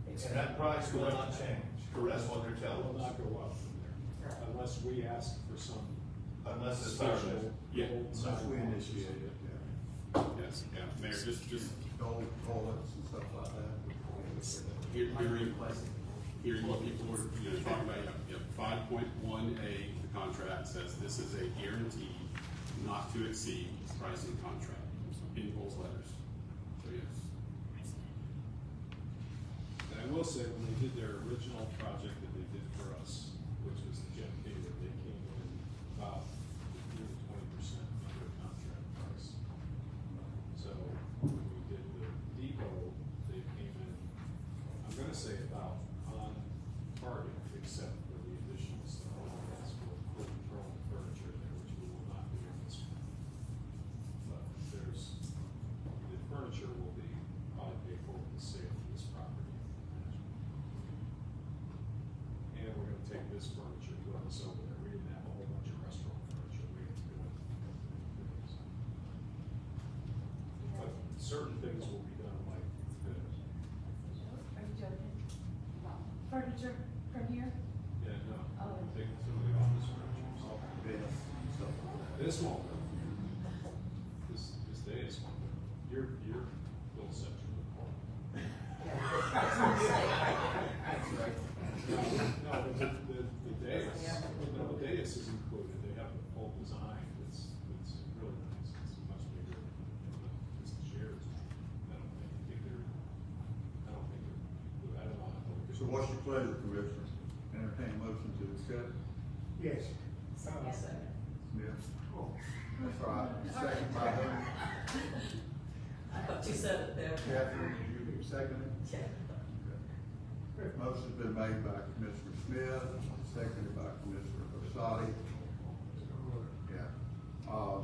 And expanding. that price will not change. That's what they're it telling will not us. go up from there, unless we ask for some Unless it's special. Yeah. Unless we initiate it, Yes, yeah, Mayor, just gold toilets and stuff like that. hearing what people were, talking about, 5.1A, the contract says this is a guaranteed, not to exceed pricing contract, in both letters, so yes. And I will say, when they did their original project that they did for us, which was the Jet K, that they came in about 15 to 20% under contract price. So when we did the depot, they came in, I'm gonna say about on target, except for the additional stuff. That's for control and furniture there, which we will not do in this one. But the furniture will be probably paid for with the sale of this property. And we're gonna take this furniture, put this over there. We didn't have a whole bunch of restaurant furniture. We had to do it. But certain things will be done like this. Are you joking? Furniture from here? Yeah, no, Oh. we're taking some of the office furniture. So Beds and stuff like that. this won't go. This day is one. Your little section will go. No, but the dais, the dais is included, they have the full design, it's really nice, it's much bigger than just the chairs. I don't know. So what's your pleasure, Commissioner? Entertain a motion to accept? Yes. Yes, sir. Yeah. That's all right. Second by who? I thought you said it there. Catherine, did you second it? Yeah. Okay. Motion's been made by Commissioner Smith, seconded by Commissioner Osati. Yeah.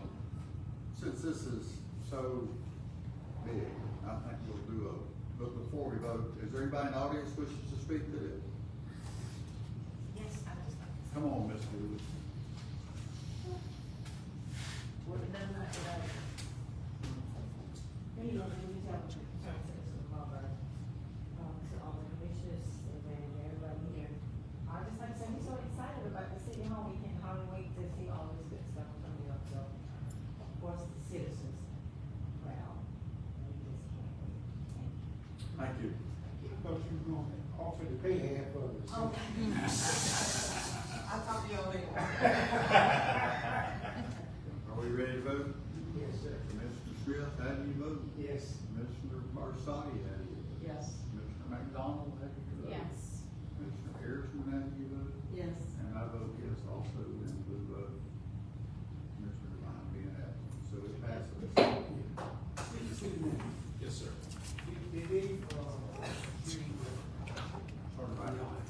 Since this is so big, I think we'll do but before we vote, is there anybody in the audience wishes to speak to this? Yes, I just. Come on, Ms. Lewis. Would have done that today. Hey, you tell me, citizens of Mulberry, to all the commissioners and everybody here. I just like to say, we're so excited about the city hall, we can hardly wait to see all this good stuff coming up, so, of course, the citizens, well, we just can't wait. Thank you. I thought you were gonna offer to pay half of it. Oh. I'll talk to you all later. Are we ready to vote? Yes, sir. Commissioner Smith, how do you vote? Yes. Commissioner Marsati, how do you vote? Yes. Commissioner McDonald? McDonald, how do you vote? Yes. Commissioner Harrison, how do you vote? Yes. And I vote yes also in blue vote. Commissioner Devine being absent, so it passes. Excuse me, Yes, sir. did they, give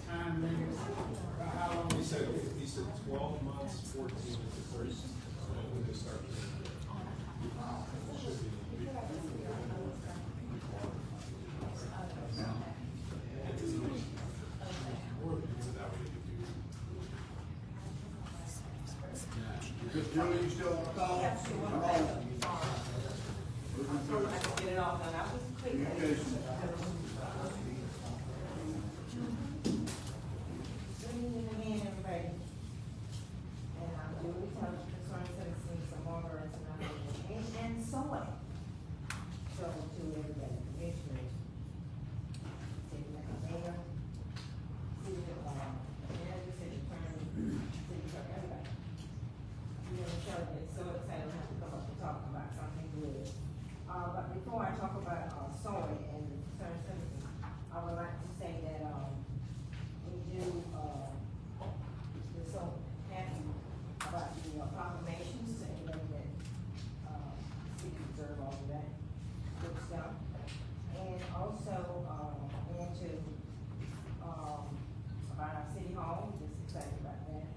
time limits, how long? He said 12 months, 14 to 30, when they start. Should be. Just Julie, you still on the call? Come on. Moving through. Get it all done, I was quick. Communications. Good evening again, everybody. And I'm Julie Taylor, concerned citizens of Mulberry and so what? Trouble to everybody, commissioners, city mayor, city, manager, city attorney, city clerk, everybody. You know, so it's so excited to have to come up and talk about something good. But before I talk about, soy and the concerned citizens, I would like to say that, we do, we're so happy about the proclamations and everything that, city deserve all of that good stuff. And also, into, about our city hall, we're just excited about that.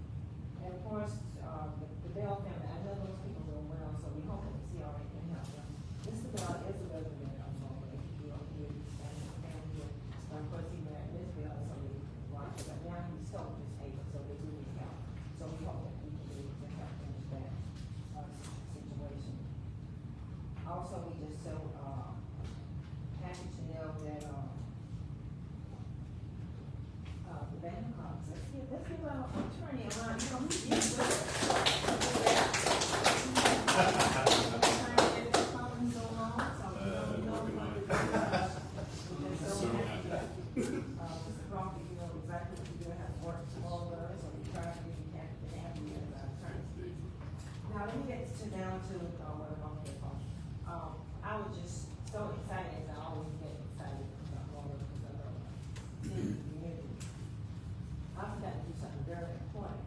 And of course, the Bell family, I know those people real well, so we hope that the CRA can help them. Mr. Bell is a resident of Mulberry, he grew up here, and here, of course, he married Miss Bell, so we watch it, but now he's sold his paper, so they do need help. So we hope that we can be able to help them with that, situation. Also, we just so, happy to know that, the band clubs, let's give our attorney a round, you know, he's good. Now, let me get down to, what I'm going to call. I was just so excited, and I always get excited about Mulberry because I love the community. I forgot to do something very important.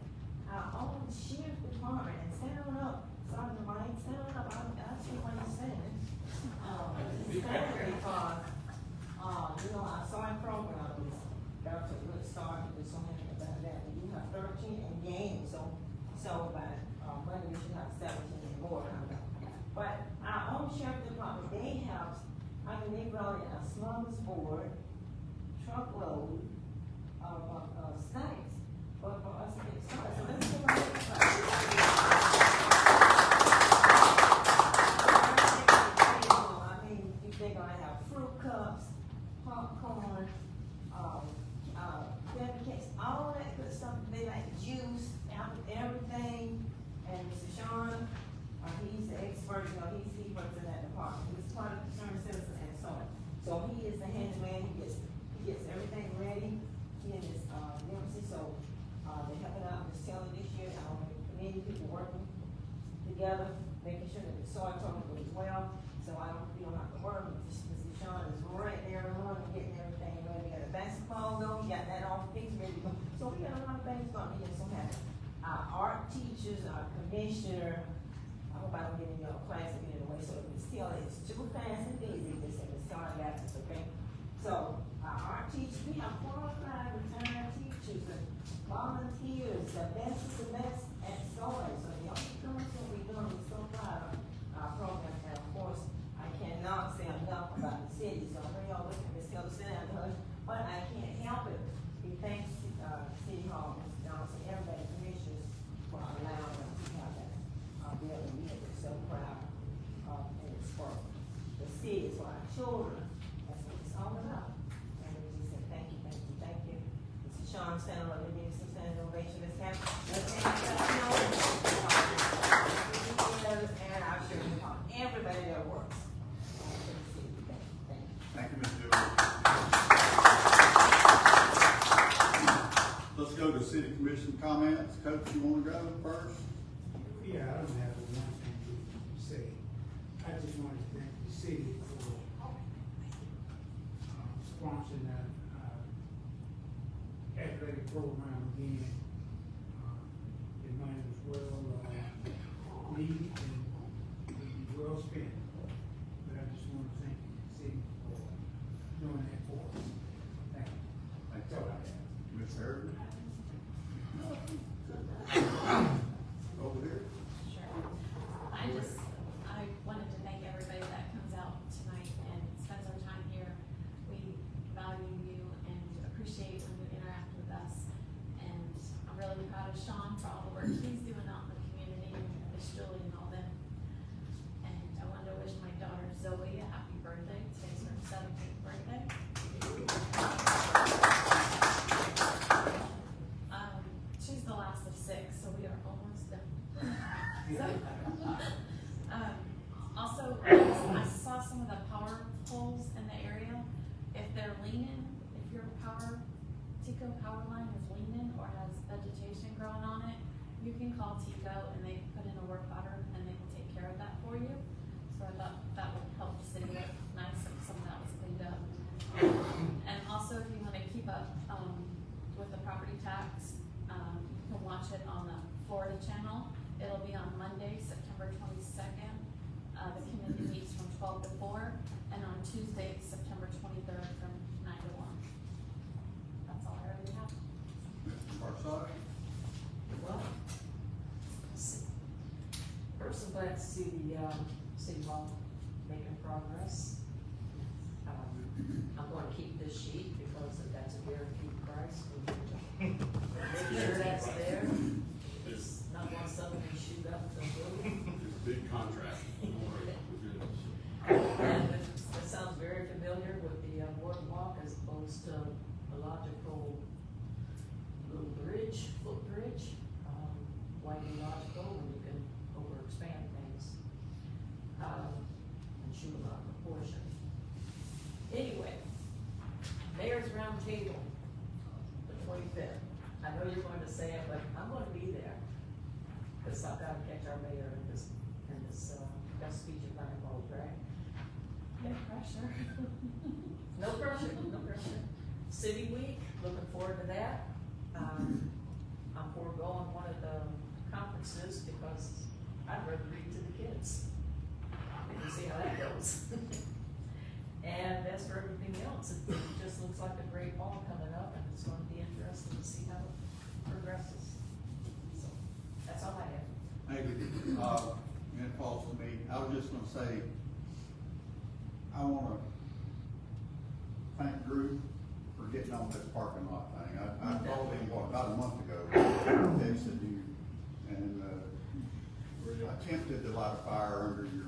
Our own sheriff department, and stand on up, Sergeant Mike, stand on up, I see what you're saying. Because, you know, our sewing program is got to a good start, we're so happy about that. We do have 13 in games, so by Monday we should have 17 and more coming up. But our own sheriff department, they have, I mean, they brought in a smorgasbord, truckload of snacks, but for us to get started. So let's give them I mean, they're gonna have fruit cups, popcorn, cakes, all that good stuff. They like juice, everything. And Mr. Sean, he's the expert, you know, he works in that department. He's part of the concerned citizen and so on. So he is the handyman, he gets everything ready. He and his, Nancy, so, they're helping out with selling this year, many people working together, making sure that the soil program goes well. So we don't have to worry, Mr. Sean is right there in the morning getting everything ready. We got a basketball though, he got that all fixed, ready to go. So we got a lot of things going, we get so happy. Our art teachers, our commissioner, I hope I don't get in your class and get in the way, so it's still, it's too fast and busy, this and it's still got this, okay? So, our art teachers, we have qualified retired teachers and volunteers, the best of the best at stories, so y'all keep doing what we're doing, we're so proud of our program, and of course, I cannot say enough about the city, so I know y'all looking at Ms. Hilderson and her, but I can't help it. We thank, City Hall, Mr. Johnson, everybody, commissioners, for allowing us to have that, building. We are so proud, and it's for the city, it's for our children, that's what it's all about. And we just say, thank you, thank you, thank you. Mr. Sean, stand up, let me give some standing ovation, let's have, and our children, everybody that works. Thank you, Ms. Dewey. Let's go to city commission comments. Coach, you wanna go first? Yeah, I don't have one thing to say. I just wanted to thank the city for sponsoring athletic program again. It might as well, needed and would be well spent. But I just want to thank the city for doing that for us. Thank you. Thank That's all I have. Ms. Harrison? Over here. Sure. I wanted to thank everybody that comes out tonight and spends their time here. We value you and appreciate when you interact with us. And I'm really proud of Sean for all the work he's doing out in the community, and Miss Julie and all them. And I wanted to wish my daughter Zoe a happy birthday. Today's her 17th birthday. She's the last of 6, so we are almost done. So, also, I saw some of the power poles in the area. If they're leaning, if your Tico power line is leaning or has vegetation growing on it, you can call Tico and they put in a work order and they can take care of that for you. So I thought that would help the city look nice if some of that was cleaned up. And also, if you want to keep up with the property tax, you can watch it on the Florida channel. It'll be on Monday, September 22nd. The committee meets from 12 to 4, and on Tuesday, September 23rd from 9 to 1. That's all I already have. Mr. Barsad? Well, first I'm glad to see the, city hall making progress. I'm going to keep this sheet because that's a guaranteed price. Make sure that's there. It's not going to suddenly shoot up the building. It's a big contract. And it sounds very familiar with the boardwalk as opposed to a logical little bridge, footbridge. Why be logical when you can overexpand things? And shoot a lot of proportion. Anyway, Mayor's Round Table, the 25th. I know you're going to say it, but I'm going to be there. Because I've got to catch our mayor in this best speech of my vote, right? No pressure. No pressure, no pressure. City Week, looking forward to that. I'm foregoing one of the conferences because I'd rather read to the kids. We can see how that goes. And as for everything else, it just looks like a great fall coming up, and it's going to be interesting to see how it progresses. So, that's all I have. Thank you. And it falls to me. I was just gonna say, I wanna thank Drew for getting on this parking lot thing. I called him, about a month ago, texted you, and, attempted to light a fire under your.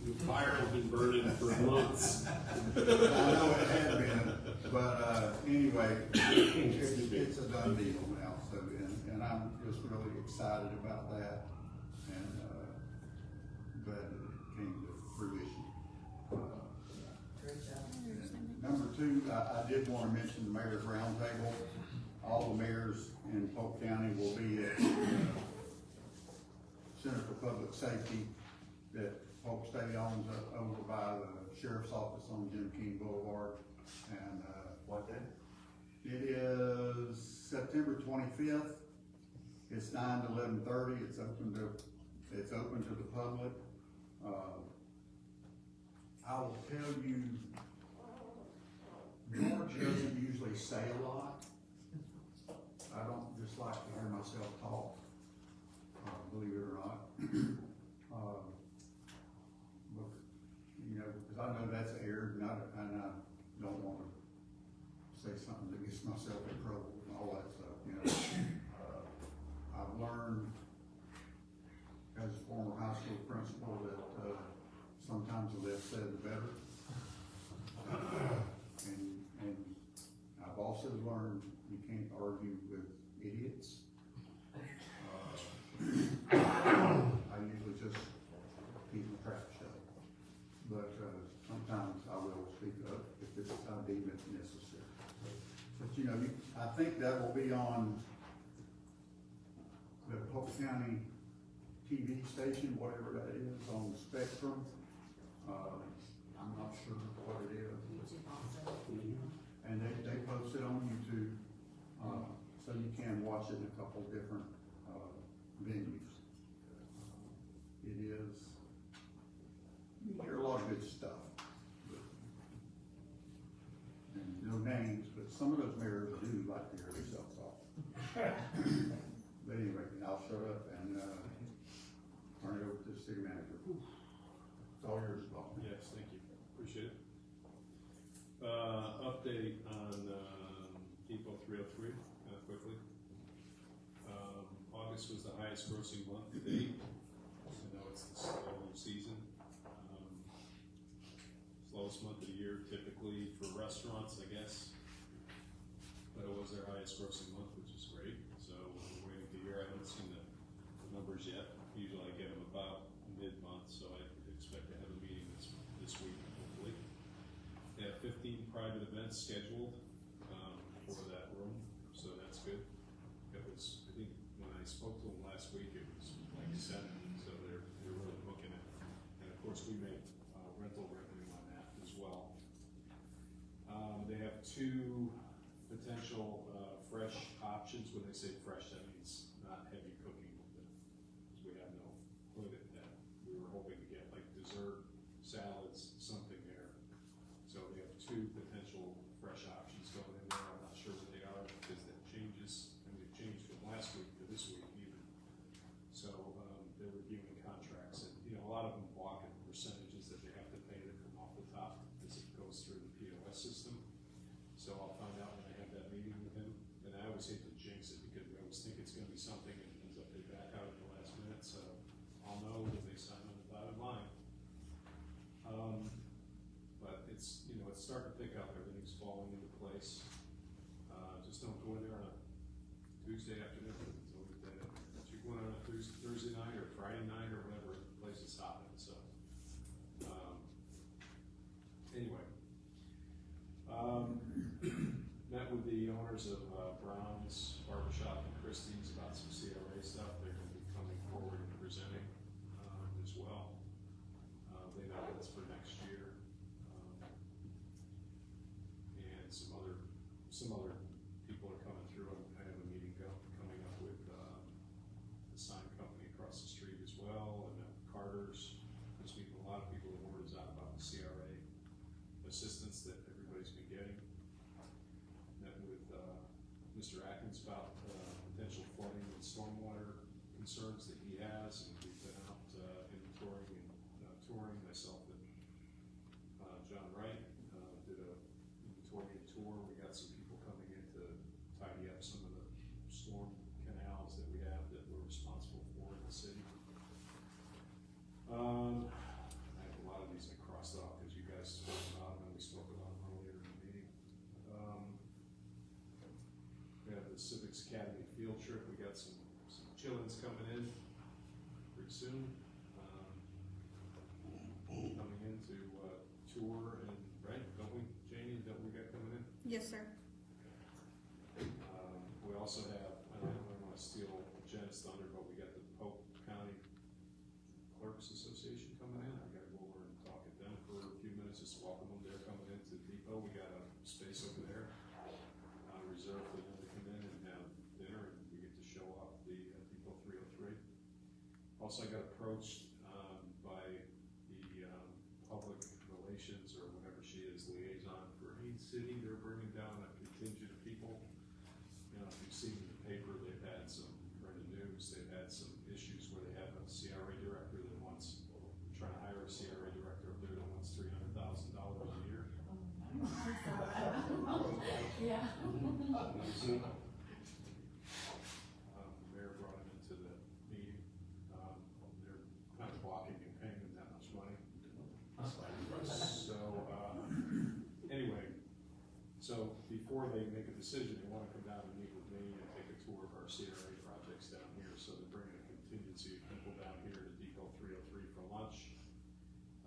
The fire has been burning for months. I know it had been, but, anyway, it's a done deal now, so, and I'm just really excited about that, and, glad that it came to fruition. Great job. And number 2, I did want to mention the Mayor's Roundtable. All the mayors in Polk County will be at Center for Public Safety that Polk State owns over by the Sheriff's Office on Jim King Boulevard. And, What day? it is September 25th. It's 9 to 11:30. It's open to the public. I will tell you, George doesn't usually say a lot. I don't just like to hear myself talk, believe it or not. But, you know, because I know that's aired, and I don't want to say something that gets myself in trouble and all that stuff, you know. I've learned as a former high school principal that, sometimes the less said the better. And I've also learned you can't argue with idiots. I usually just keep my trap shut, but, sometimes I will speak up if I deem it necessary. But, you know, I think that will be on the Polk County TV station, whatever that is, on the Spectrum. I'm not sure what it is. And they post it on YouTube. watch it in a couple different, venues. It is, you hear a lot of good stuff. And no names, but some of those mayors do like to hear themselves talk. But anyway, I'll shut up and, turn it over to the city manager. It's all yours, Bob. Yes, thank you, appreciate it. Update on, Depot 303, quickly. August was the highest grossing month to date. I know it's the slow season. Slowest month of the year typically for restaurants, I guess. But it was their highest grossing month, which is great. So we're waiting to hear. I haven't seen the numbers yet. Usually I get them about mid-month, so I expect to have a meeting this week, hopefully. They have 15 private events scheduled for that room, so that's good. It was, I think, when I spoke to them last week, it was like 7, so they're really booking it. And of course, we make rental revenue on that as well. They have 2 potential fresh options. When they say fresh, that means not heavy cooking, because we have no hood at that. We were hoping to get like dessert, salads, something there. So they have 2 potential fresh options going in there. I'm not sure what they are because that changes. I mean, it changed from last week to this week even. So they're reviewing contracts, and you know, a lot of them walk at percentages that they have to pay that come off the top as it goes through the POS system. So I'll find out when I have that meeting with him. And I always hate to jinx it because we always think it's going to be something and it ends up they back out at the last minute. So I'll know when they sign on the dotted line. But it's, you know, it's starting to pick up. Everything's falling into place. Just don't go in there on a Tuesday afternoon. So you go in on a Thursday night or Friday night or whatever, the place is hopping. So anyway. Met with the owners of Brown's Barbershop and Christie's about some CRA stuff. They're going to be coming forward and presenting as well. They know that's for next year. And some other people are coming through. I have a meeting coming up with the sign company across the street as well, and Carter's. There's a lot of people have words out about the CRA assistance that everybody's been getting. Met with Mr. Atkins about potential flooding and stormwater concerns that he has, and we've been out inventorying and touring. Myself and John Wright did a inventory and tour. We got some people coming in to tidy up some of the storm canals that we have that we're responsible for in the city. I have a lot of these I crossed off because you guys spoke about them and we spoke about them earlier in the meeting. We have the Civics Academy field trip. We got some chillins coming in pretty soon. Coming in to tour and, right, don't we, Janie, don't we got coming in? Yes, sir. We also have, I don't want to steal Jen's thunder, but we got the Polk County Clerks Association coming in. I gotta go over and talk at them for a few minutes, just welcome them. They're coming into the depot. We got a space over there, reserved for them to come in and have dinner, and we get to show off the Depot 303. Also, I got approached by the public relations or whatever she is, liaison for Haines City. They're bringing down a contingent of people. You know, if you've seen in the paper, they've had some, or in the news, they've had some issues where they have a CRA director that wants, trying to hire a CRA director up there that wants $300,000 a year. Yeah. The mayor brought him into the meeting. They're kind of blocking and paying him that much money. So, anyway, so before they make a decision, they want to come down and meet with me and take a tour of our CRA projects down here. So they're bringing a contingency of people down here to Depot 303 for lunch.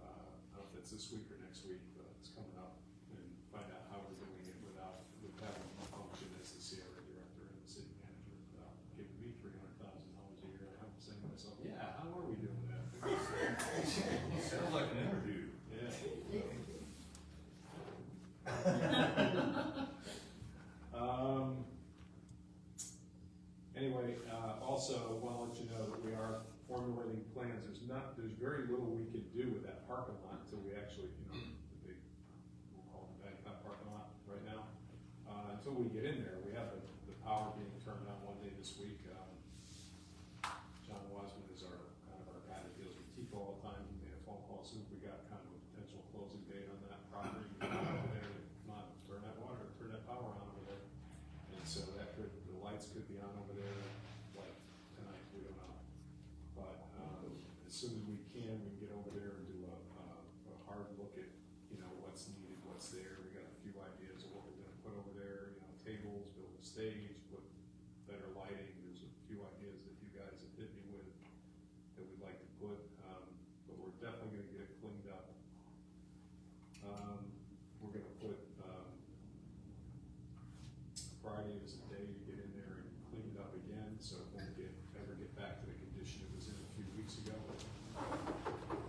I don't know if it's this week or next week, but it's coming up, and find out how we're doing it with having me function as the CRA director and the city manager without giving me $300,000 a year. I'm saying to myself, yeah, how are we doing that? Sounds like an interview. Yeah. also want to let you know that we are formulating plans. There's very little we can do with that parking lot until we actually, the big, we'll call it the Bangkok parking lot right now. Until we get in there, we have the power being turned on one day this week. John Wiseman is our guy that deals with TIFO all the time. He made a phone call soon as we got kind of a potential closing date on that property. Over there, come on, turn that water, turn that power on over there. And so the lights could be on over there like tonight, we don't know. But as soon as we can get over there and do a hard look at, what's needed, what's there. We got a few ideas of what we're gonna put over there, tables, build a stage, put better lighting. There's a few ideas that you guys have hit me with that we'd like to put, but we're definitely gonna get it cleaned up. We're gonna put, Friday is a day to get in there and clean it up again, so it won't ever get back to the condition it was in a few weeks ago.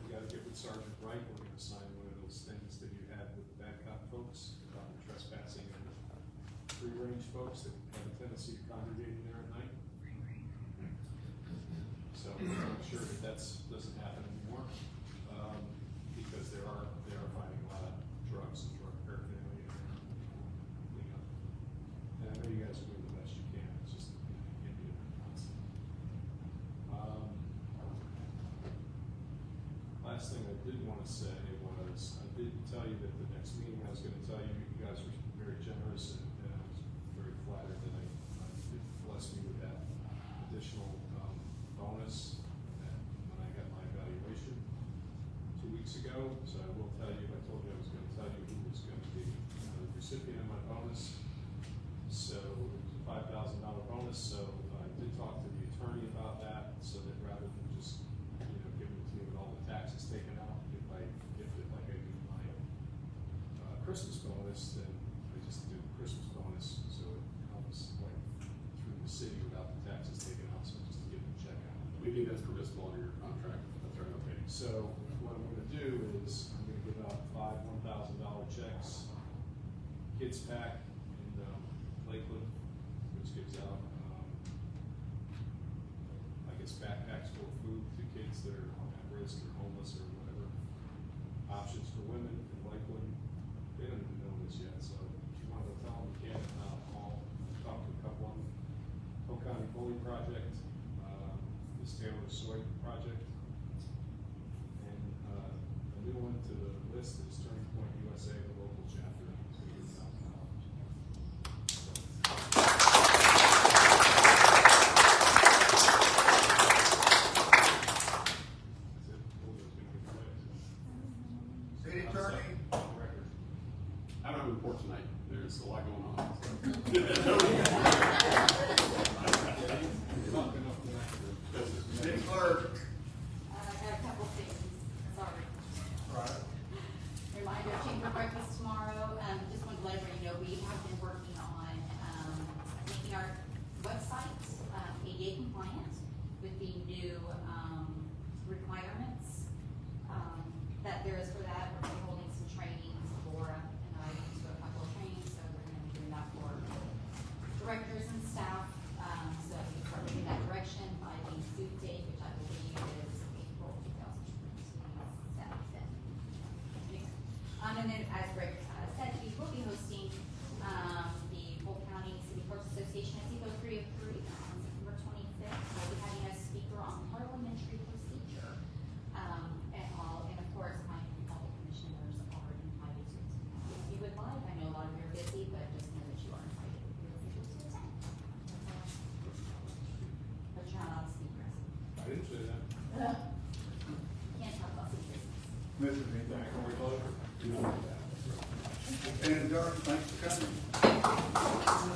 We gotta get with Sergeant Wright. We're gonna sign one of those things that you had with the Badcock folks about the trespassing and free range folks that have a tendency to congregate in there at night. So we're gonna make sure that doesn't happen anymore, because they are finding a lot of drugs and drug paraphernalia in there. Clean up. And I know you guys are doing the best you can. It's just give you last thing I did want to say was, I did tell you that the next meeting I was going to tell you, you guys were very generous and I was very flattered that I did bless me with that additional bonus when I got my evaluation 2 weeks ago. So I will tell you, I told you I was going to tell you who was going to be the recipient of my bonus. So it was a $5,000 bonus. So I did talk to the attorney about that, so that rather than just give it to you with all the taxes taken out, if I gift it like I do my Christmas bonus, then I just do the Christmas bonus, so it comes like through the city without the taxes taken out. So just to give the check out. We think that's permissible under your contract. That's right. Okay. So what I'm going to do is I'm going to give out 5 $1,000 checks, kids pack in Lakeland, which gives out I guess backpacks full of food to kids that are at risk or homeless or whatever. Options for women in Lakeland. They don't even know this yet, so if you want to tell them, you can. I'll talk to a couple of them. Polk County Bully Project, this Taylor Soy Project, and a new one to the list is Turning Point USA, the local chapter. It's going to be City attorney? I don't have a report tonight. There's a lot going on. City clerk? I got a couple things, sorry. Reminder, chamber breakfast tomorrow, just wanted to let everybody know, we have been working on, making our website, ADA compliant with the new, requirements, that there is for that. We're gonna be holding some trainings, Laura and I went to a couple of trainings, so we're gonna be doing that for directors and staff, so we start moving that direction by the due date, which I believe is April 2027. And then as Rick said, we will be hosting the Polk County City Clerks Association at Depot 3 of 3 on September 25th. We'll be having a speaker on parliamentary procedure. And of course, my fellow commissioners are invited to attend. If you would like, I know a lot of you are busy, but just know that you are invited if you're able to attend. But you're not on speaker. I didn't say that. Can't talk about secrets. Mr. Meehan? Can we close? And Dark, thanks for coming.